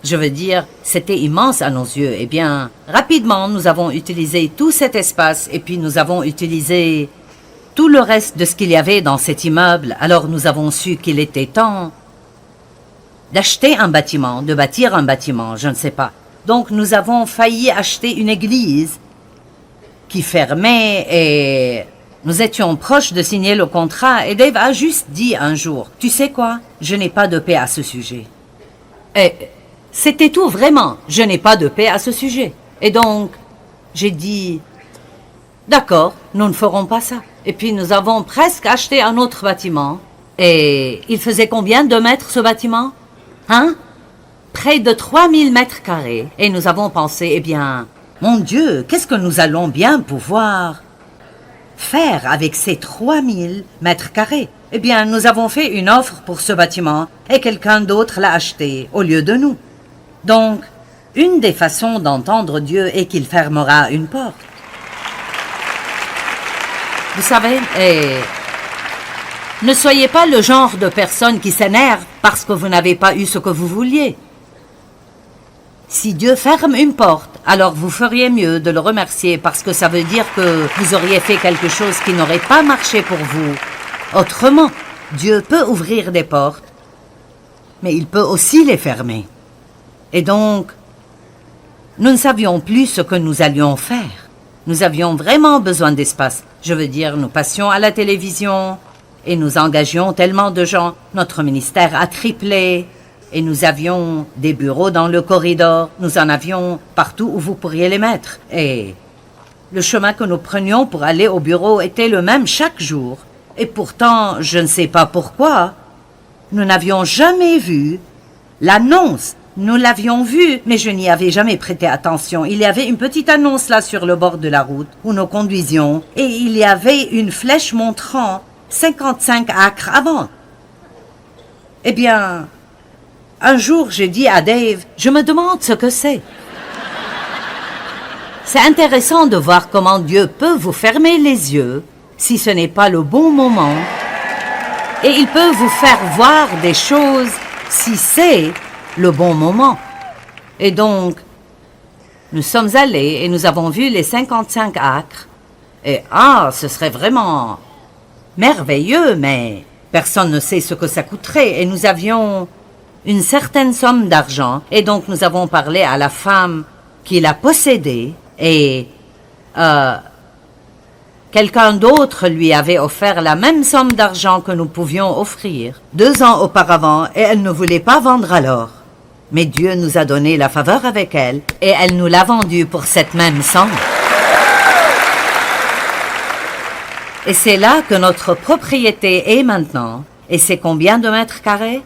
Je veux dire, c'était immense à nos yeux. Eh bien, rapidement, nous avons utilisé tout cet espace et puis nous avons utilisé tout le reste de ce qu'il y avait dans cet immeuble. Alors nous avons su qu'il était temps d'acheter un bâtiment, de bâtir un bâtiment, je ne sais pas. Donc nous avons failli acheter une église qui fermait et nous étions proches de signer le contrat et Dave a juste dit un jour, « Tu sais quoi? Je n'ai pas de paix à ce sujet. » Et c'était tout, vraiment. Je n'ai pas de paix à ce sujet. Et donc, j'ai dit, d'accord, nous ne ferons pas ça. Et puis, nous avons presque acheté un autre bâtiment. Et il faisait combien de mètres, ce bâtiment? Hein? Près de 3000 mètres carrés. Et nous avons pensé, eh bien, mon Dieu, qu'est-ce que nous allons bien pouvoir faire avec ces 3000 mètres carrés? Eh bien, nous avons fait une offre pour ce bâtiment et quelqu'un d'autre l'a acheté au lieu de nous. Donc, une des façons d'entendre Dieu est qu'il fermera une porte. Vous savez, ne soyez pas le genre de personne qui s'énerve parce que vous n'avez pas eu ce que vous vouliez. Si Dieu ferme une porte, alors vous feriez mieux de le remercier parce que ça veut dire que vous auriez fait quelque chose qui n'aurait pas marché pour vous. Autrement, Dieu peut ouvrir des portes, mais il peut aussi les fermer. Et donc, nous ne savions plus ce que nous allions faire. Nous avions vraiment besoin d'espace. Je veux dire, nous passions à la télévision et nous engagions tellement de gens. Notre ministère a triplé et nous avions des bureaux dans le corridor. Nous en avions partout où vous pourriez les mettre. Et le chemin que nous prenions pour aller au bureau était le même chaque jour. Et pourtant, je ne sais pas pourquoi, nous n'avions jamais vu l'annonce. Nous l'avions vue, mais je n'y avais jamais prêté attention. Il y avait une petite annonce là sur le bord de la route où nous conduisions et il y avait une flèche montrant 55 acres à vendre. Eh bien, un jour j'ai dit à Dave, je me demande ce que c'est. C'est intéressant de voir comment Dieu peut vous fermer les yeux si ce n'est pas le bon moment et il peut vous faire voir des choses si c'est le bon moment. Et donc, nous sommes allés et nous avons vu les 55 acres. Et ce serait vraiment merveilleux, mais personne ne sait ce que ça coûterait. Et nous avions une certaine somme d'argent. Et donc, nous avons parlé à la femme qui l'a possédée. Et quelqu'un d'autre lui avait offert la même somme d'argent que nous pouvions offrir 2 ans auparavant. Et elle ne voulait pas vendre alors. Mais Dieu nous a donné la faveur avec elle, et elle nous l'a vendue pour cette même somme. Et c'est là que notre propriété est maintenant. Et c'est combien de mètres carrés?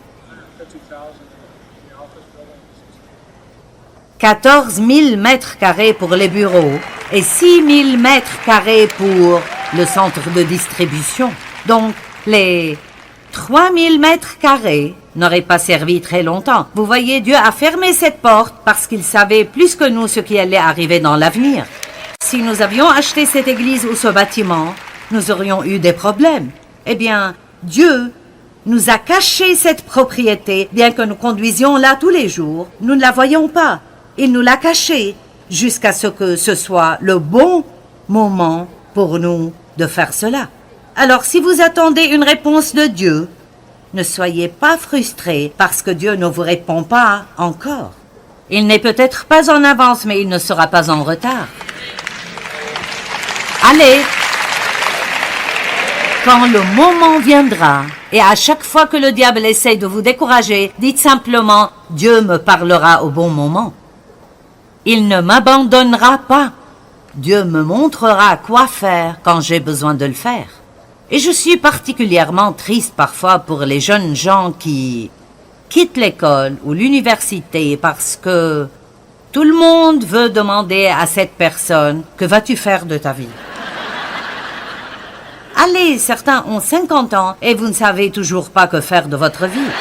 14 000 mètres carrés pour les bureaux et 6 000 mètres carrés pour le centre de distribution. Donc, les 3 000 mètres carrés n'auraient pas servi très longtemps. Vous voyez, Dieu a fermé cette porte parce qu'il savait plus que nous ce qui allait arriver dans l'avenir. Si nous avions acheté cette église ou ce bâtiment, nous aurions eu des problèmes. Eh bien, Dieu nous a caché cette propriété, bien que nous conduisions là tous les jours. Nous ne la voyons pas. Il nous l'a cachée jusqu'à ce que ce soit le bon moment pour nous de faire cela. Alors, si vous attendez une réponse de Dieu, ne soyez pas frustrés parce que Dieu ne vous répond pas encore. Il n'est peut-être pas en avance, mais il ne sera pas en retard. Allez! Quand le moment viendra, et à chaque fois que le diable essaye de vous décourager, dites simplement « Dieu me parlera au bon moment ». Il ne m'abandonnera pas. Dieu me montrera quoi faire quand j'ai besoin de le faire. Et je suis particulièrement triste parfois pour les jeunes gens qui quittent l'école ou l'université parce que tout le monde veut demander à cette personne « Que vas-tu faire de ta vie ?» Allez, certains ont 50 ans et vous ne savez toujours pas que faire de votre vie.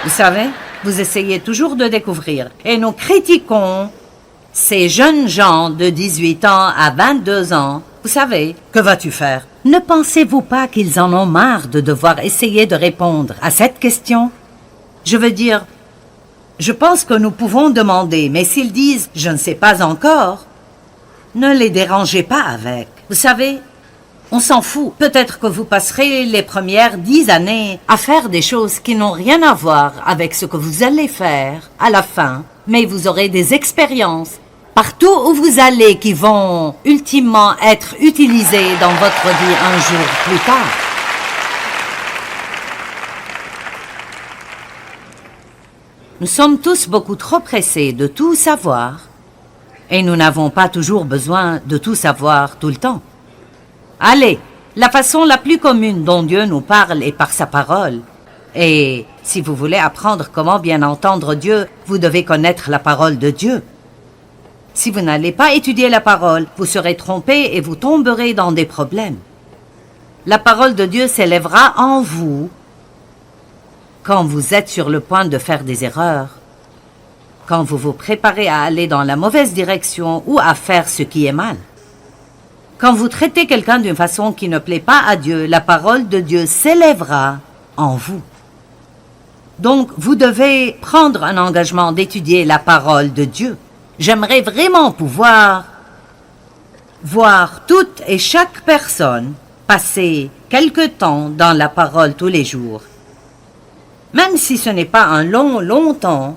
Vous savez, vous essayez toujours de découvrir. Et nous critiquons ces jeunes gens de 18 ans à 22 ans. Vous savez, que vas-tu faire? Ne pensez-vous pas qu'ils en ont marre de devoir essayer de répondre à cette question? Je veux dire, je pense que nous pouvons demander, mais s'ils disent « je ne sais pas encore », ne les dérangez pas avec. Vous savez, on s'en fout. Peut-être que vous passerez les premières 10 années à faire des choses qui n'ont rien à voir avec ce que vous allez faire à la fin, mais vous aurez des expériences partout où vous allez qui vont ultimement être utilisées dans votre vie un jour plus tard. Nous sommes tous beaucoup trop pressés de tout savoir et nous n'avons pas toujours besoin de tout savoir tout le temps. Allez, la façon la plus commune dont Dieu nous parle est par sa parole. Et si vous voulez apprendre comment bien entendre Dieu, vous devez connaître la parole de Dieu. Si vous n'allez pas étudier la parole, vous serez trompé et vous tomberez dans des problèmes. La parole de Dieu s'élèvera en vous quand vous êtes sur le point de faire des erreurs, quand vous vous préparez à aller dans la mauvaise direction ou à faire ce qui est mal. Quand vous traitez quelqu'un d'une façon qui ne plaît pas à Dieu, la parole de Dieu s'élèvera en vous. Donc, vous devez prendre un engagement d'étudier la parole de Dieu. J'aimerais vraiment pouvoir voir toute et chaque personne passer quelque temps dans la parole tous les jours. Même si ce n'est pas un long temps,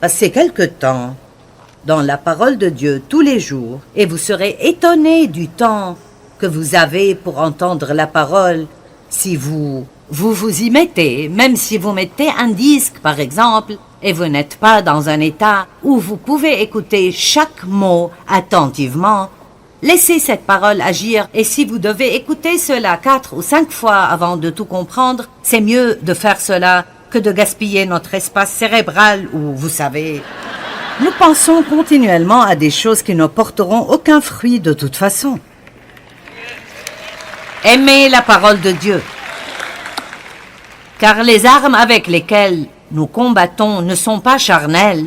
passez quelque temps dans la parole de Dieu tous les jours et vous serez étonnés du temps que vous avez pour entendre la parole si vous y mettez, même si vous mettez un disque par exemple et vous n'êtes pas dans un état où vous pouvez écouter chaque mot attentivement. Laissez cette parole agir et si vous devez écouter cela 4 ou 5 fois avant de tout comprendre, c'est mieux de faire cela que de gaspiller notre espace cérébral où, vous savez, nous pensons continuellement à des choses qui ne porteront aucun fruit de toute façon. Aimez la parole de Dieu. Car les armes avec lesquelles nous combattons ne sont pas charnelles,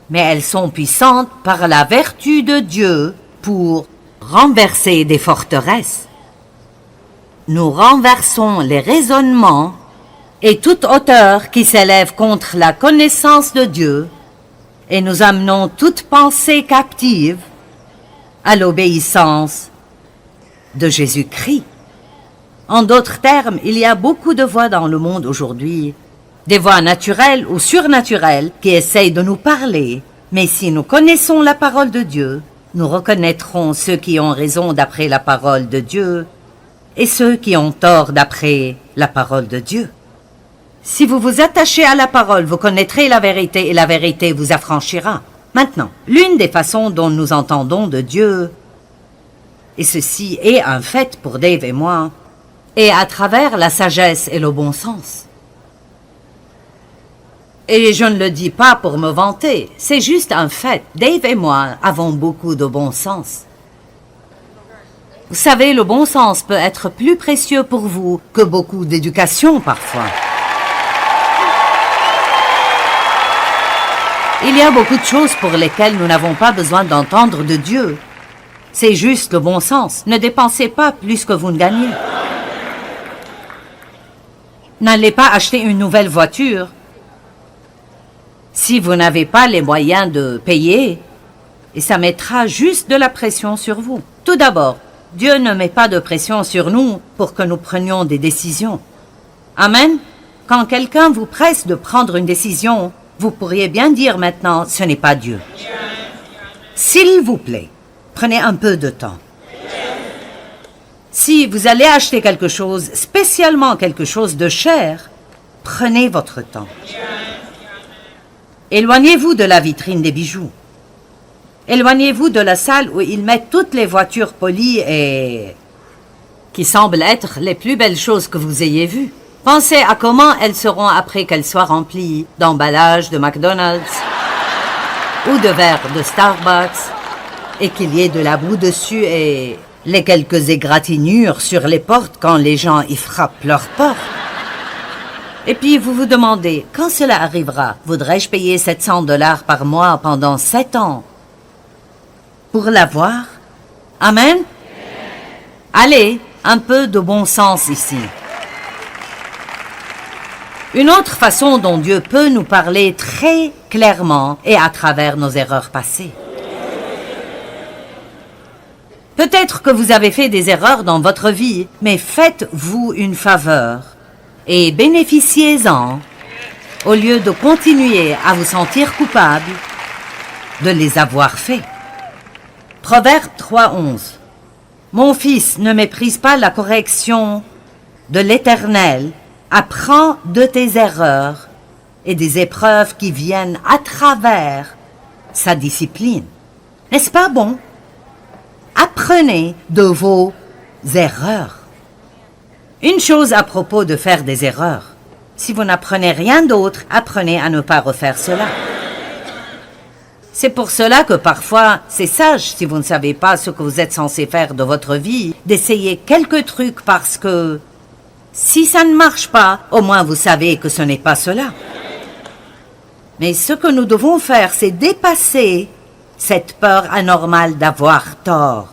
mais elles sont puissantes par la vertu de Dieu pour renverser des forteresses. Nous renversons les raisonnements et toute hauteur qui s'élève contre la connaissance de Dieu, et nous amenons toute pensée captive à l'obéissance de Jésus-Christ. En d'autres termes, il y a beaucoup de voix dans le monde aujourd'hui, des voix naturelles ou surnaturelles qui essayent de nous parler, mais si nous connaissons la parole de Dieu, nous reconnaîtrons ceux qui ont raison d'après la parole de Dieu et ceux qui ont tort d'après la parole de Dieu. Si vous vous attachez à la parole, vous connaîtrez la vérité et la vérité vous affranchira. Maintenant, l'une des façons dont nous entendons de Dieu, et ceci est un fait pour Dave et moi, est à travers la sagesse et le bon sens. Et je ne le dis pas pour me vanter, c'est juste un fait. Dave et moi avons beaucoup de bon sens. Vous savez, le bon sens peut être plus précieux pour vous que beaucoup d'éducation parfois. Il y a beaucoup de choses pour lesquelles nous n'avons pas besoin d'entendre de Dieu. C'est juste le bon sens. Ne dépensez pas plus que vous ne gagnez. N'allez pas acheter une nouvelle voiture si vous n'avez pas les moyens de payer, et ça mettra juste de la pression sur vous. Tout d'abord, Dieu ne met pas de pression sur nous pour que nous prenions des décisions. Amen. Quand quelqu'un vous presse de prendre une décision, vous pourriez bien dire maintenant, ce n'est pas Dieu. S'il vous plaît, prenez un peu de temps. Si vous allez acheter quelque chose, spécialement quelque chose de cher, prenez votre temps. Éloignez-vous de la vitrine des bijoux. Éloignez-vous de la salle où ils mettent toutes les voitures polies et qui semblent être les plus belles choses que vous ayez vues. Pensez à comment elles seront après qu'elles soient remplies d'emballages de McDonald's ou de verres de Starbucks et qu'il y ait de la boue dessus et les quelques égratignures sur les portes quand les gens y frappent leurs portes. Et puis vous vous demandez, quand cela arrivera, voudrais-je payer 700 $ par mois pendant 7 ans pour l'avoir? Amen? Allez, un peu de bon sens ici. Une autre façon dont Dieu peut nous parler très clairement est à travers nos erreurs passées. Peut-être que vous avez fait des erreurs dans votre vie, mais faites-vous une faveur et bénéficiez-en au lieu de continuer à vous sentir coupable de les avoir faits. Proverbe 3:11. Mon fils, ne méprise pas la correction de l'Éternel, apprends de tes erreurs et des épreuves qui viennent à travers sa discipline. N'est-ce pas bon? Apprenez de vos erreurs. Une chose à propos de faire des erreurs. Si vous n'apprenez rien d'autre, apprenez à ne pas refaire cela. C'est pour cela que parfois, c'est sage, si vous ne savez pas ce que vous êtes censé faire de votre vie, d'essayer quelques trucs parce que si ça ne marche pas, au moins vous savez que ce n'est pas cela. Mais ce que nous devons faire, c'est dépasser cette peur anormale d'avoir tort.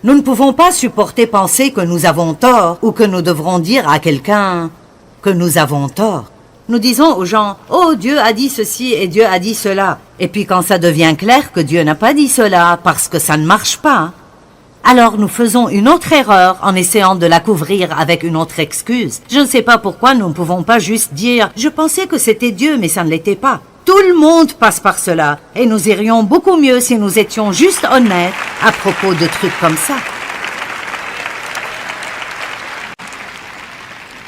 Nous ne pouvons pas supporter penser que nous avons tort ou que nous devrons dire à quelqu'un que nous avons tort. Nous disons aux gens, « Oh, Dieu a dit ceci et Dieu a dit cela. » Et puis quand ça devient clair que Dieu n'a pas dit cela parce que ça ne marche pas, alors nous faisons une autre erreur en essayant de la couvrir avec une autre excuse. Je ne sais pas pourquoi nous ne pouvons pas juste dire « Je pensais que c'était Dieu, mais ça ne l'était pas. » Tout le monde passe par cela et nous irions beaucoup mieux si nous étions juste honnêtes à propos de trucs comme ça.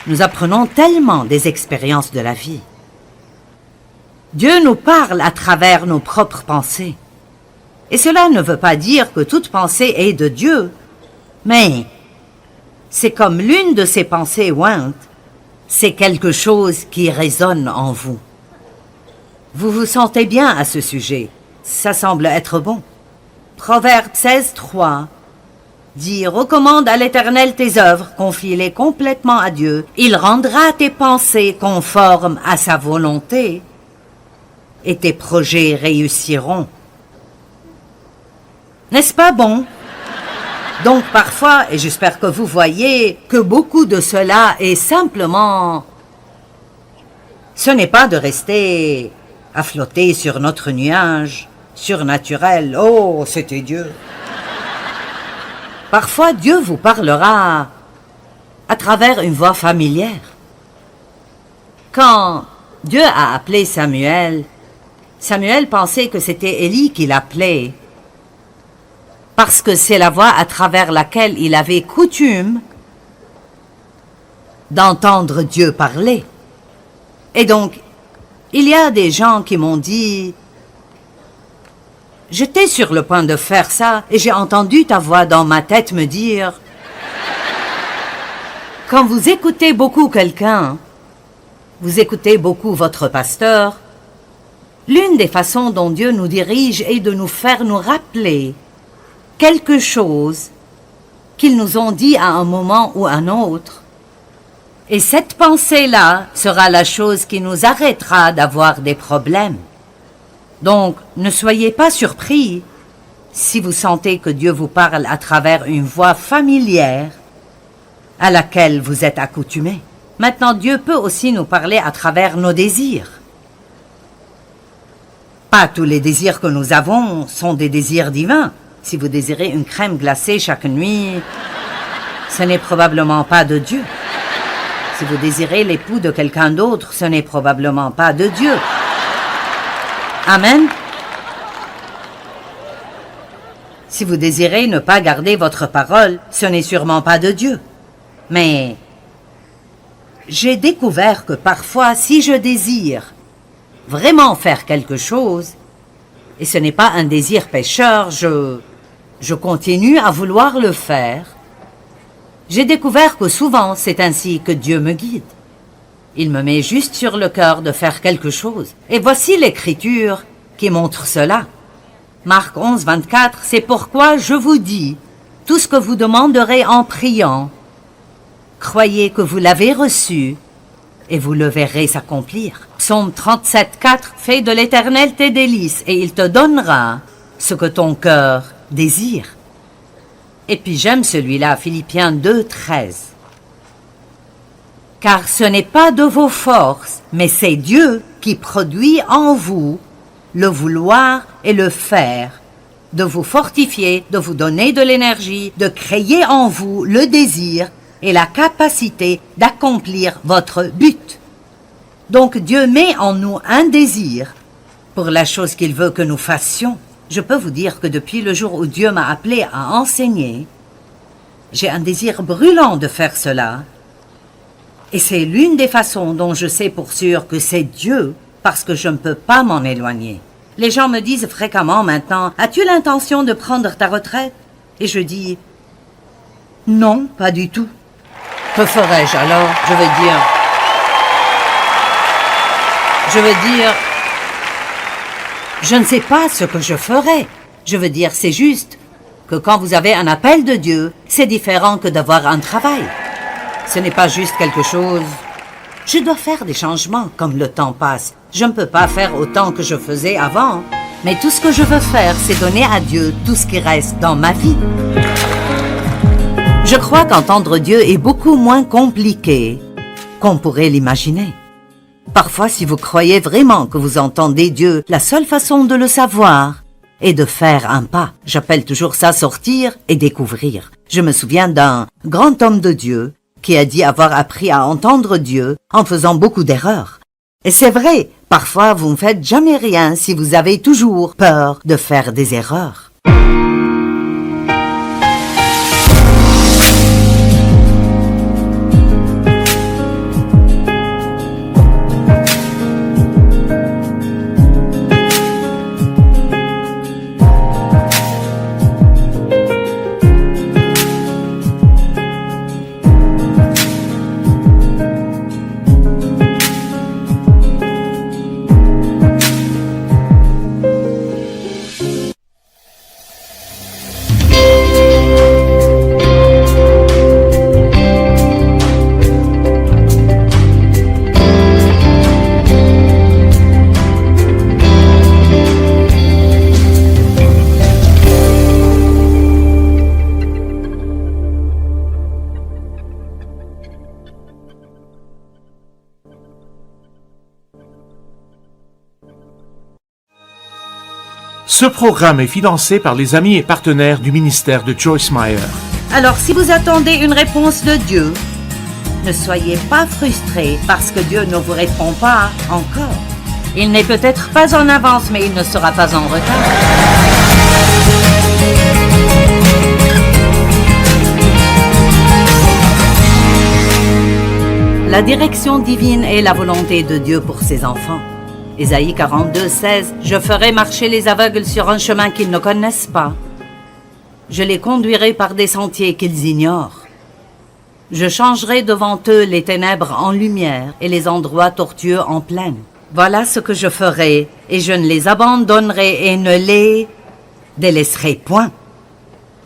Nous apprenons tellement des expériences de la vie. Dieu nous parle à travers nos propres pensées. Et cela ne veut pas dire que toute pensée est de Dieu, mais c'est comme l'une de ces pensées ointes, c'est quelque chose qui résonne en vous. Vous vous sentez bien à ce sujet. Ça semble être bon. Proverbe 16:3 dit « Recommande à l'Éternel tes œuvres, confie-les complètement à Dieu. Il rendra tes pensées conformes à sa volonté et tes projets réussiront. » N'est-ce pas bon? Donc parfois, et j'espère que vous voyez que beaucoup de cela est simplement... Ce n'est pas de rester à flotter sur notre nuage surnaturel. Oh, c'était Dieu. Parfois, Dieu vous parlera à travers une voix familière. Quand Dieu a appelé Samuel, Samuel pensait que c'était Élie qui l'appelait, parce que c'est la voix à travers laquelle il avait coutume d'entendre Dieu parler. Et donc, il y a des gens qui m'ont dit « J'étais sur le point de faire ça et j'ai entendu ta voix dans ma tête me dire « Quand vous écoutez beaucoup quelqu'un, vous écoutez beaucoup votre pasteur, l'une des façons dont Dieu nous dirige est de nous faire nous rappeler quelque chose qu'ils nous ont dit à un moment ou un autre. Et cette pensée-là sera la chose qui nous arrêtera d'avoir des problèmes. Donc, ne soyez pas surpris si vous sentez que Dieu vous parle à travers une voix familière à laquelle vous êtes accoutumés. Maintenant, Dieu peut aussi nous parler à travers nos désirs. Pas tous les désirs que nous avons sont des désirs divins. Si vous désirez une crème glacée chaque nuit, ce n'est probablement pas de Dieu. Si vous désirez l'époux de quelqu'un d'autre, ce n'est probablement pas de Dieu. Amen. Si vous désirez ne pas garder votre parole, ce n'est sûrement pas de Dieu. Mais j'ai découvert que parfois, si je désire vraiment faire quelque chose, et ce n'est pas un désir pécheur, je continue à vouloir le faire. J'ai découvert que souvent, c'est ainsi que Dieu me guide. Il me met juste sur le cœur de faire quelque chose. Et voici l'Écriture qui montre cela. Marc 11, 24, c'est pourquoi je vous dis, tout ce que vous demanderez en priant, croyez que vous l'avez reçu et vous le verrez s'accomplir. Psaume 37, 4, fais de l'Éternel tes délices et il te donnera ce que ton cœur désire. Et puis j'aime celui-là, Philippiens 2, 13. Car ce n'est pas de vos forces, mais c'est Dieu qui produit en vous le vouloir et le faire, de vous fortifier, de vous donner de l'énergie, de créer en vous le désir et la capacité d'accomplir votre but. Donc Dieu met en nous un désir pour la chose qu'il veut que nous fassions. Je peux vous dire que depuis le jour où Dieu m'a appelé à enseigner, j'ai un désir brûlant de faire cela. Et c'est l'une des façons dont je sais pour sûr que c'est Dieu, parce que je ne peux pas m'en éloigner. Les gens me disent fréquemment maintenant, « As-tu l'intention de prendre ta retraite ?» Et je dis, « Non, pas du tout. » Que ferais-je alors? Je veux dire, je ne sais pas ce que je ferai. Je veux dire, c'est juste que quand vous avez un appel de Dieu, c'est différent que d'avoir un travail. Ce n'est pas juste quelque chose... Je dois faire des changements comme le temps passe. Je ne peux pas faire autant que je faisais avant. Mais tout ce que je veux faire, c'est donner à Dieu tout ce qui reste dans ma vie. Je crois qu'entendre Dieu est beaucoup moins compliqué qu'on pourrait l'imaginer. Parfois, si vous croyez vraiment que vous entendez Dieu, la seule façon de le savoir est de faire un pas. J'appelle toujours ça sortir et découvrir. Je me souviens d'un grand homme de Dieu qui a dit avoir appris à entendre Dieu en faisant beaucoup d'erreurs. Et c'est vrai, parfois vous ne faites jamais rien si vous avez toujours peur de faire des erreurs. Ce programme est financé par les amis et partenaires du ministère de Joyce Meyer. Alors si vous attendez une réponse de Dieu, ne soyez pas frustrés parce que Dieu ne vous répond pas encore. Il n'est peut-être pas en avance, mais il ne sera pas en retard. La La direction divine est la volonté de Dieu pour ses enfants. Ésaïe 42, 16. Je ferai marcher les aveugles sur un chemin qu'ils ne connaissent pas. Je les conduirai par des sentiers qu'ils ignorent. Je changerai devant eux les ténèbres en lumière et les endroits tortueux en plaine. Voilà ce que je ferai, et je ne les abandonnerai et ne les délaisserai point.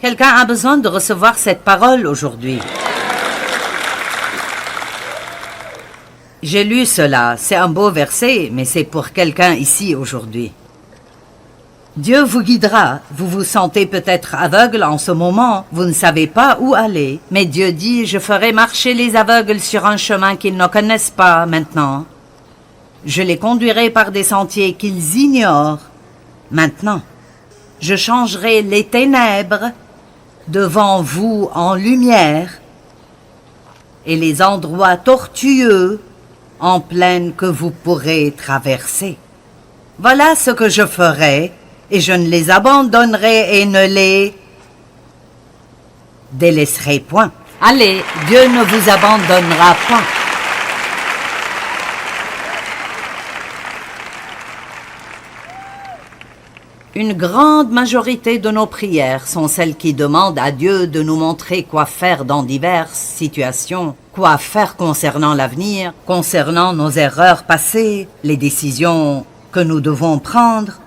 Quelqu'un a besoin de recevoir cette parole aujourd'hui. J'ai lu cela, c'est un beau verset, mais c'est pour quelqu'un ici aujourd'hui. Dieu vous guidera, vous vous sentez peut-être aveugle en ce moment, vous ne savez pas où aller, mais Dieu dit, je ferai marcher les aveugles sur un chemin qu'ils ne connaissent pas maintenant. Je les conduirai par des sentiers qu'ils ignorent maintenant. Je changerai les ténèbres devant vous en lumière et les endroits tortueux en plaine que vous pourrez traverser. Voilà ce que je ferai, et je ne les abandonnerai et ne les délaisserai point. Allez, Dieu ne vous abandonnera pas. Une grande majorité de nos prières sont celles qui demandent à Dieu de nous montrer quoi faire dans diverses situations, quoi faire concernant l'avenir, concernant nos erreurs passées, les décisions que nous devons prendre,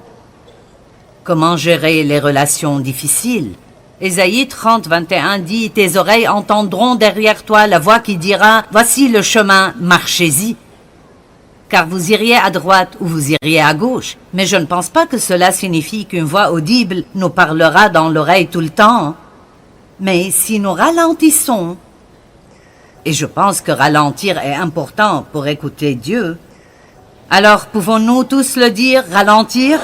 comment gérer les relations difficiles. Ésaïe 30, 21 dit « Tes oreilles entendront derrière toi la voix qui dira « Voici le chemin, marchez-y ». Car vous iriez à droite ou vous iriez à gauche. Mais je ne pense pas que cela signifie qu'une voix audible nous parlera dans l'oreille tout le temps. Mais si nous ralentissons, et je pense que ralentir est important pour écouter Dieu, alors pouvons-nous tous le dire, ralentir?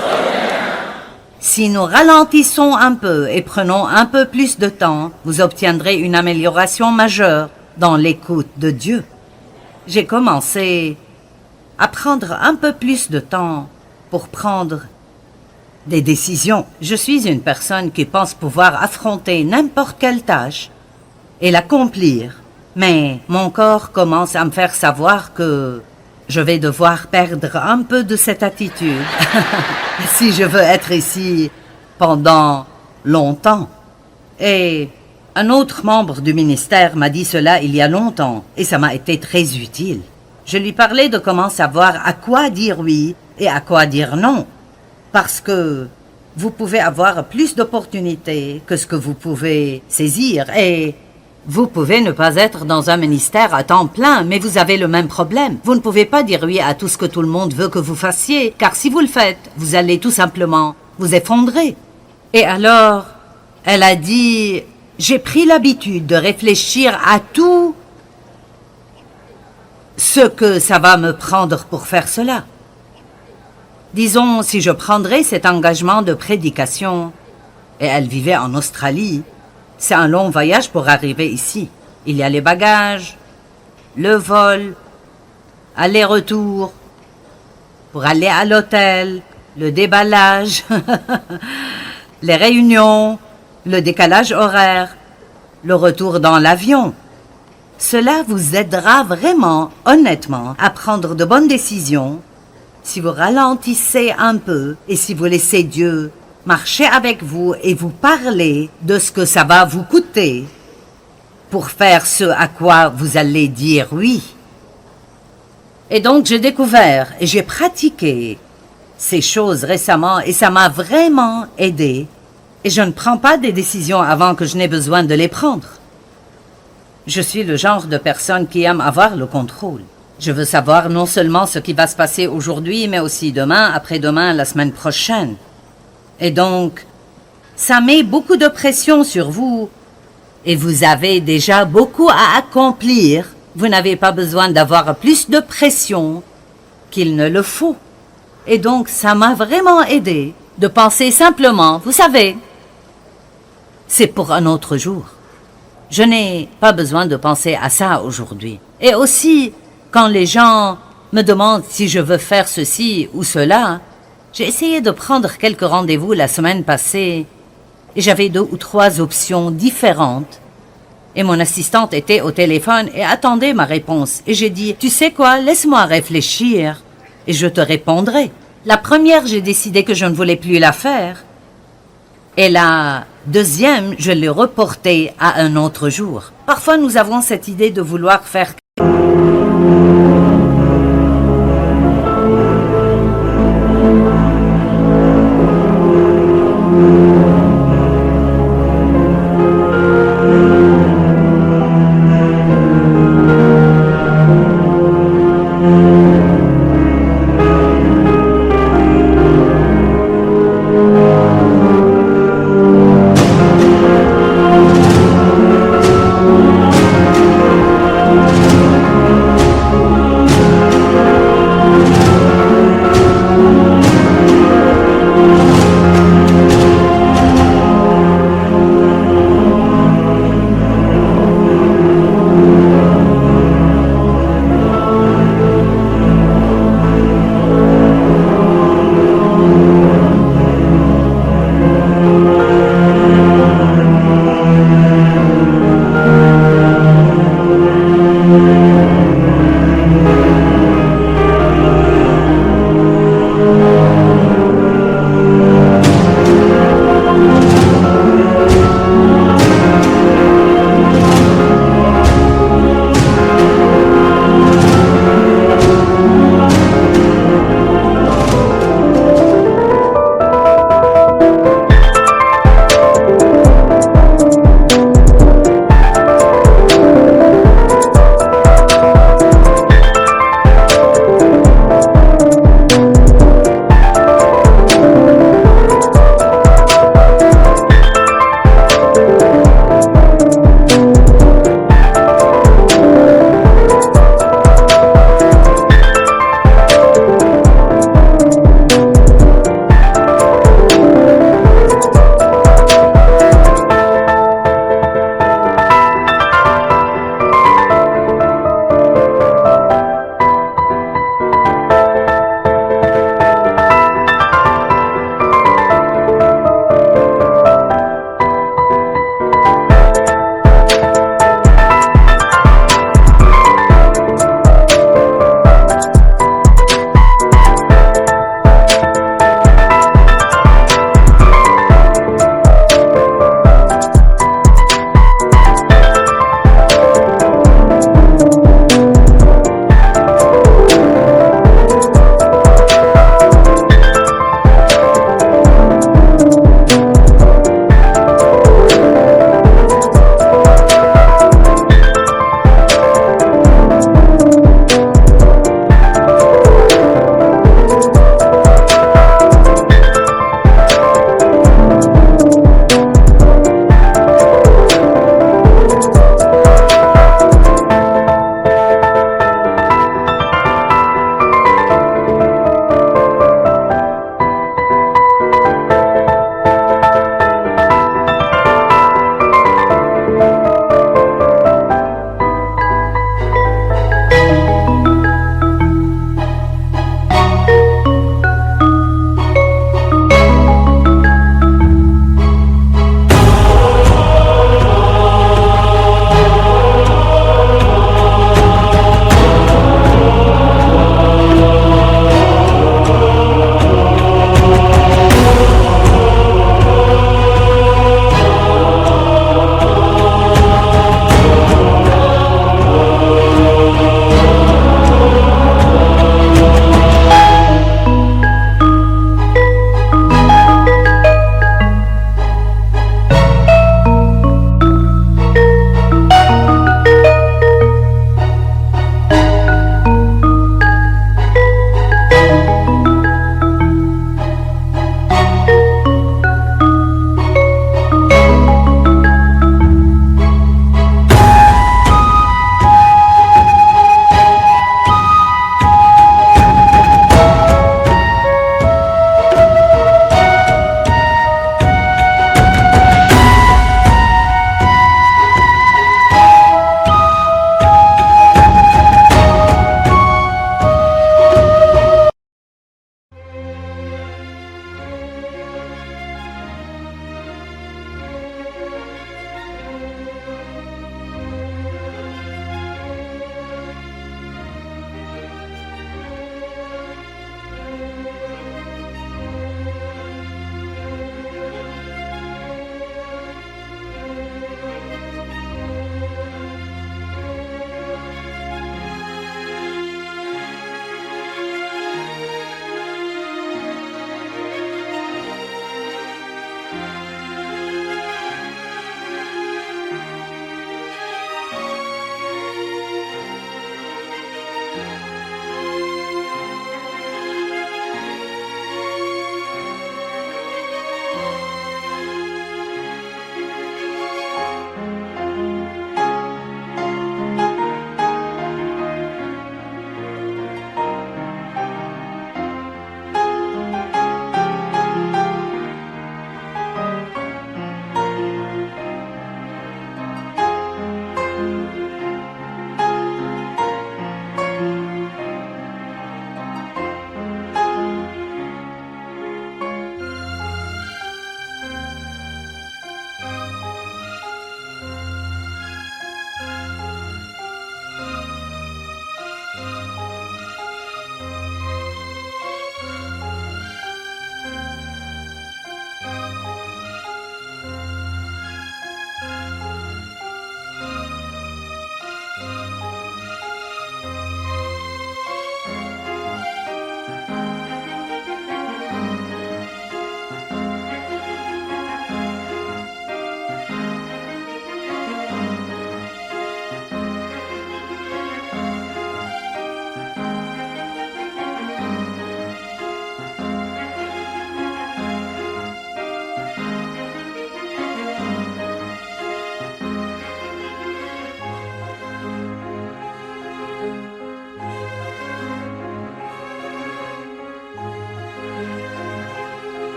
Si nous ralentissons un peu et prenons un peu plus de temps, vous obtiendrez une amélioration majeure dans l'écoute de Dieu. J'ai commencé à prendre un peu plus de temps pour prendre des décisions. Je suis une personne qui pense pouvoir affronter n'importe quelle tâche et l'accomplir, mais mon corps commence à me faire savoir que je vais devoir perdre un peu de cette attitude si je veux être ici pendant longtemps. Et un autre membre du ministère m'a dit cela il y a longtemps et ça m'a été très utile. Je lui parlais de comment savoir à quoi dire oui et à quoi dire non, parce que vous pouvez avoir plus d'opportunités que ce que vous pouvez saisir et vous pouvez ne pas être dans un ministère à temps plein, mais vous avez le même problème. Vous ne pouvez pas dire oui à tout ce que tout le monde veut que vous fassiez, car si vous le faites, vous allez tout simplement vous effondrer. Et alors, elle a dit, j'ai pris l'habitude de réfléchir à tout ce que ça va me prendre pour faire cela. Disons, si je prendrais cet engagement de prédication, et elle vivait en Australie, c'est un long voyage pour arriver ici. Il y a les bagages, le vol, aller-retour, pour aller à l'hôtel, le déballage, les réunions, le décalage horaire, le retour dans l'avion. Cela vous aidera vraiment, honnêtement, à prendre de bonnes décisions si vous ralentissez un peu et si vous laissez Dieu marcher avec vous et vous parler de ce que ça va vous coûter pour faire ce à quoi vous allez dire oui. Et donc j'ai découvert et j'ai pratiqué ces choses récemment et ça m'a vraiment aidé. Et je ne prends pas des décisions avant que je n'ai besoin de les prendre. Je suis le genre de personne qui aime avoir le contrôle. Je veux savoir non seulement ce qui va se passer aujourd'hui, mais aussi demain, après-demain, la semaine prochaine. Et donc, ça met beaucoup de pression sur vous. Et vous avez déjà beaucoup à accomplir. Vous n'avez pas besoin d'avoir plus de pression qu'il ne le faut. Et donc, ça m'a vraiment aidé de penser simplement, vous savez, c'est pour un autre jour. Je n'ai pas besoin de penser à ça aujourd'hui. Et aussi, quand les gens me demandent si je veux faire ceci ou cela, j'ai essayé de prendre quelques rendez-vous la semaine passée et j'avais 2 ou 3 options différentes Et mon assistante était au téléphone et attendait ma réponse. Et j'ai dit, tu sais quoi, laisse-moi réfléchir et je te répondrai. La première, j'ai décidé que je ne voulais plus la faire. Et la deuxième, je l'ai reportée à un autre jour. Parfois, nous avons cette idée de vouloir faire...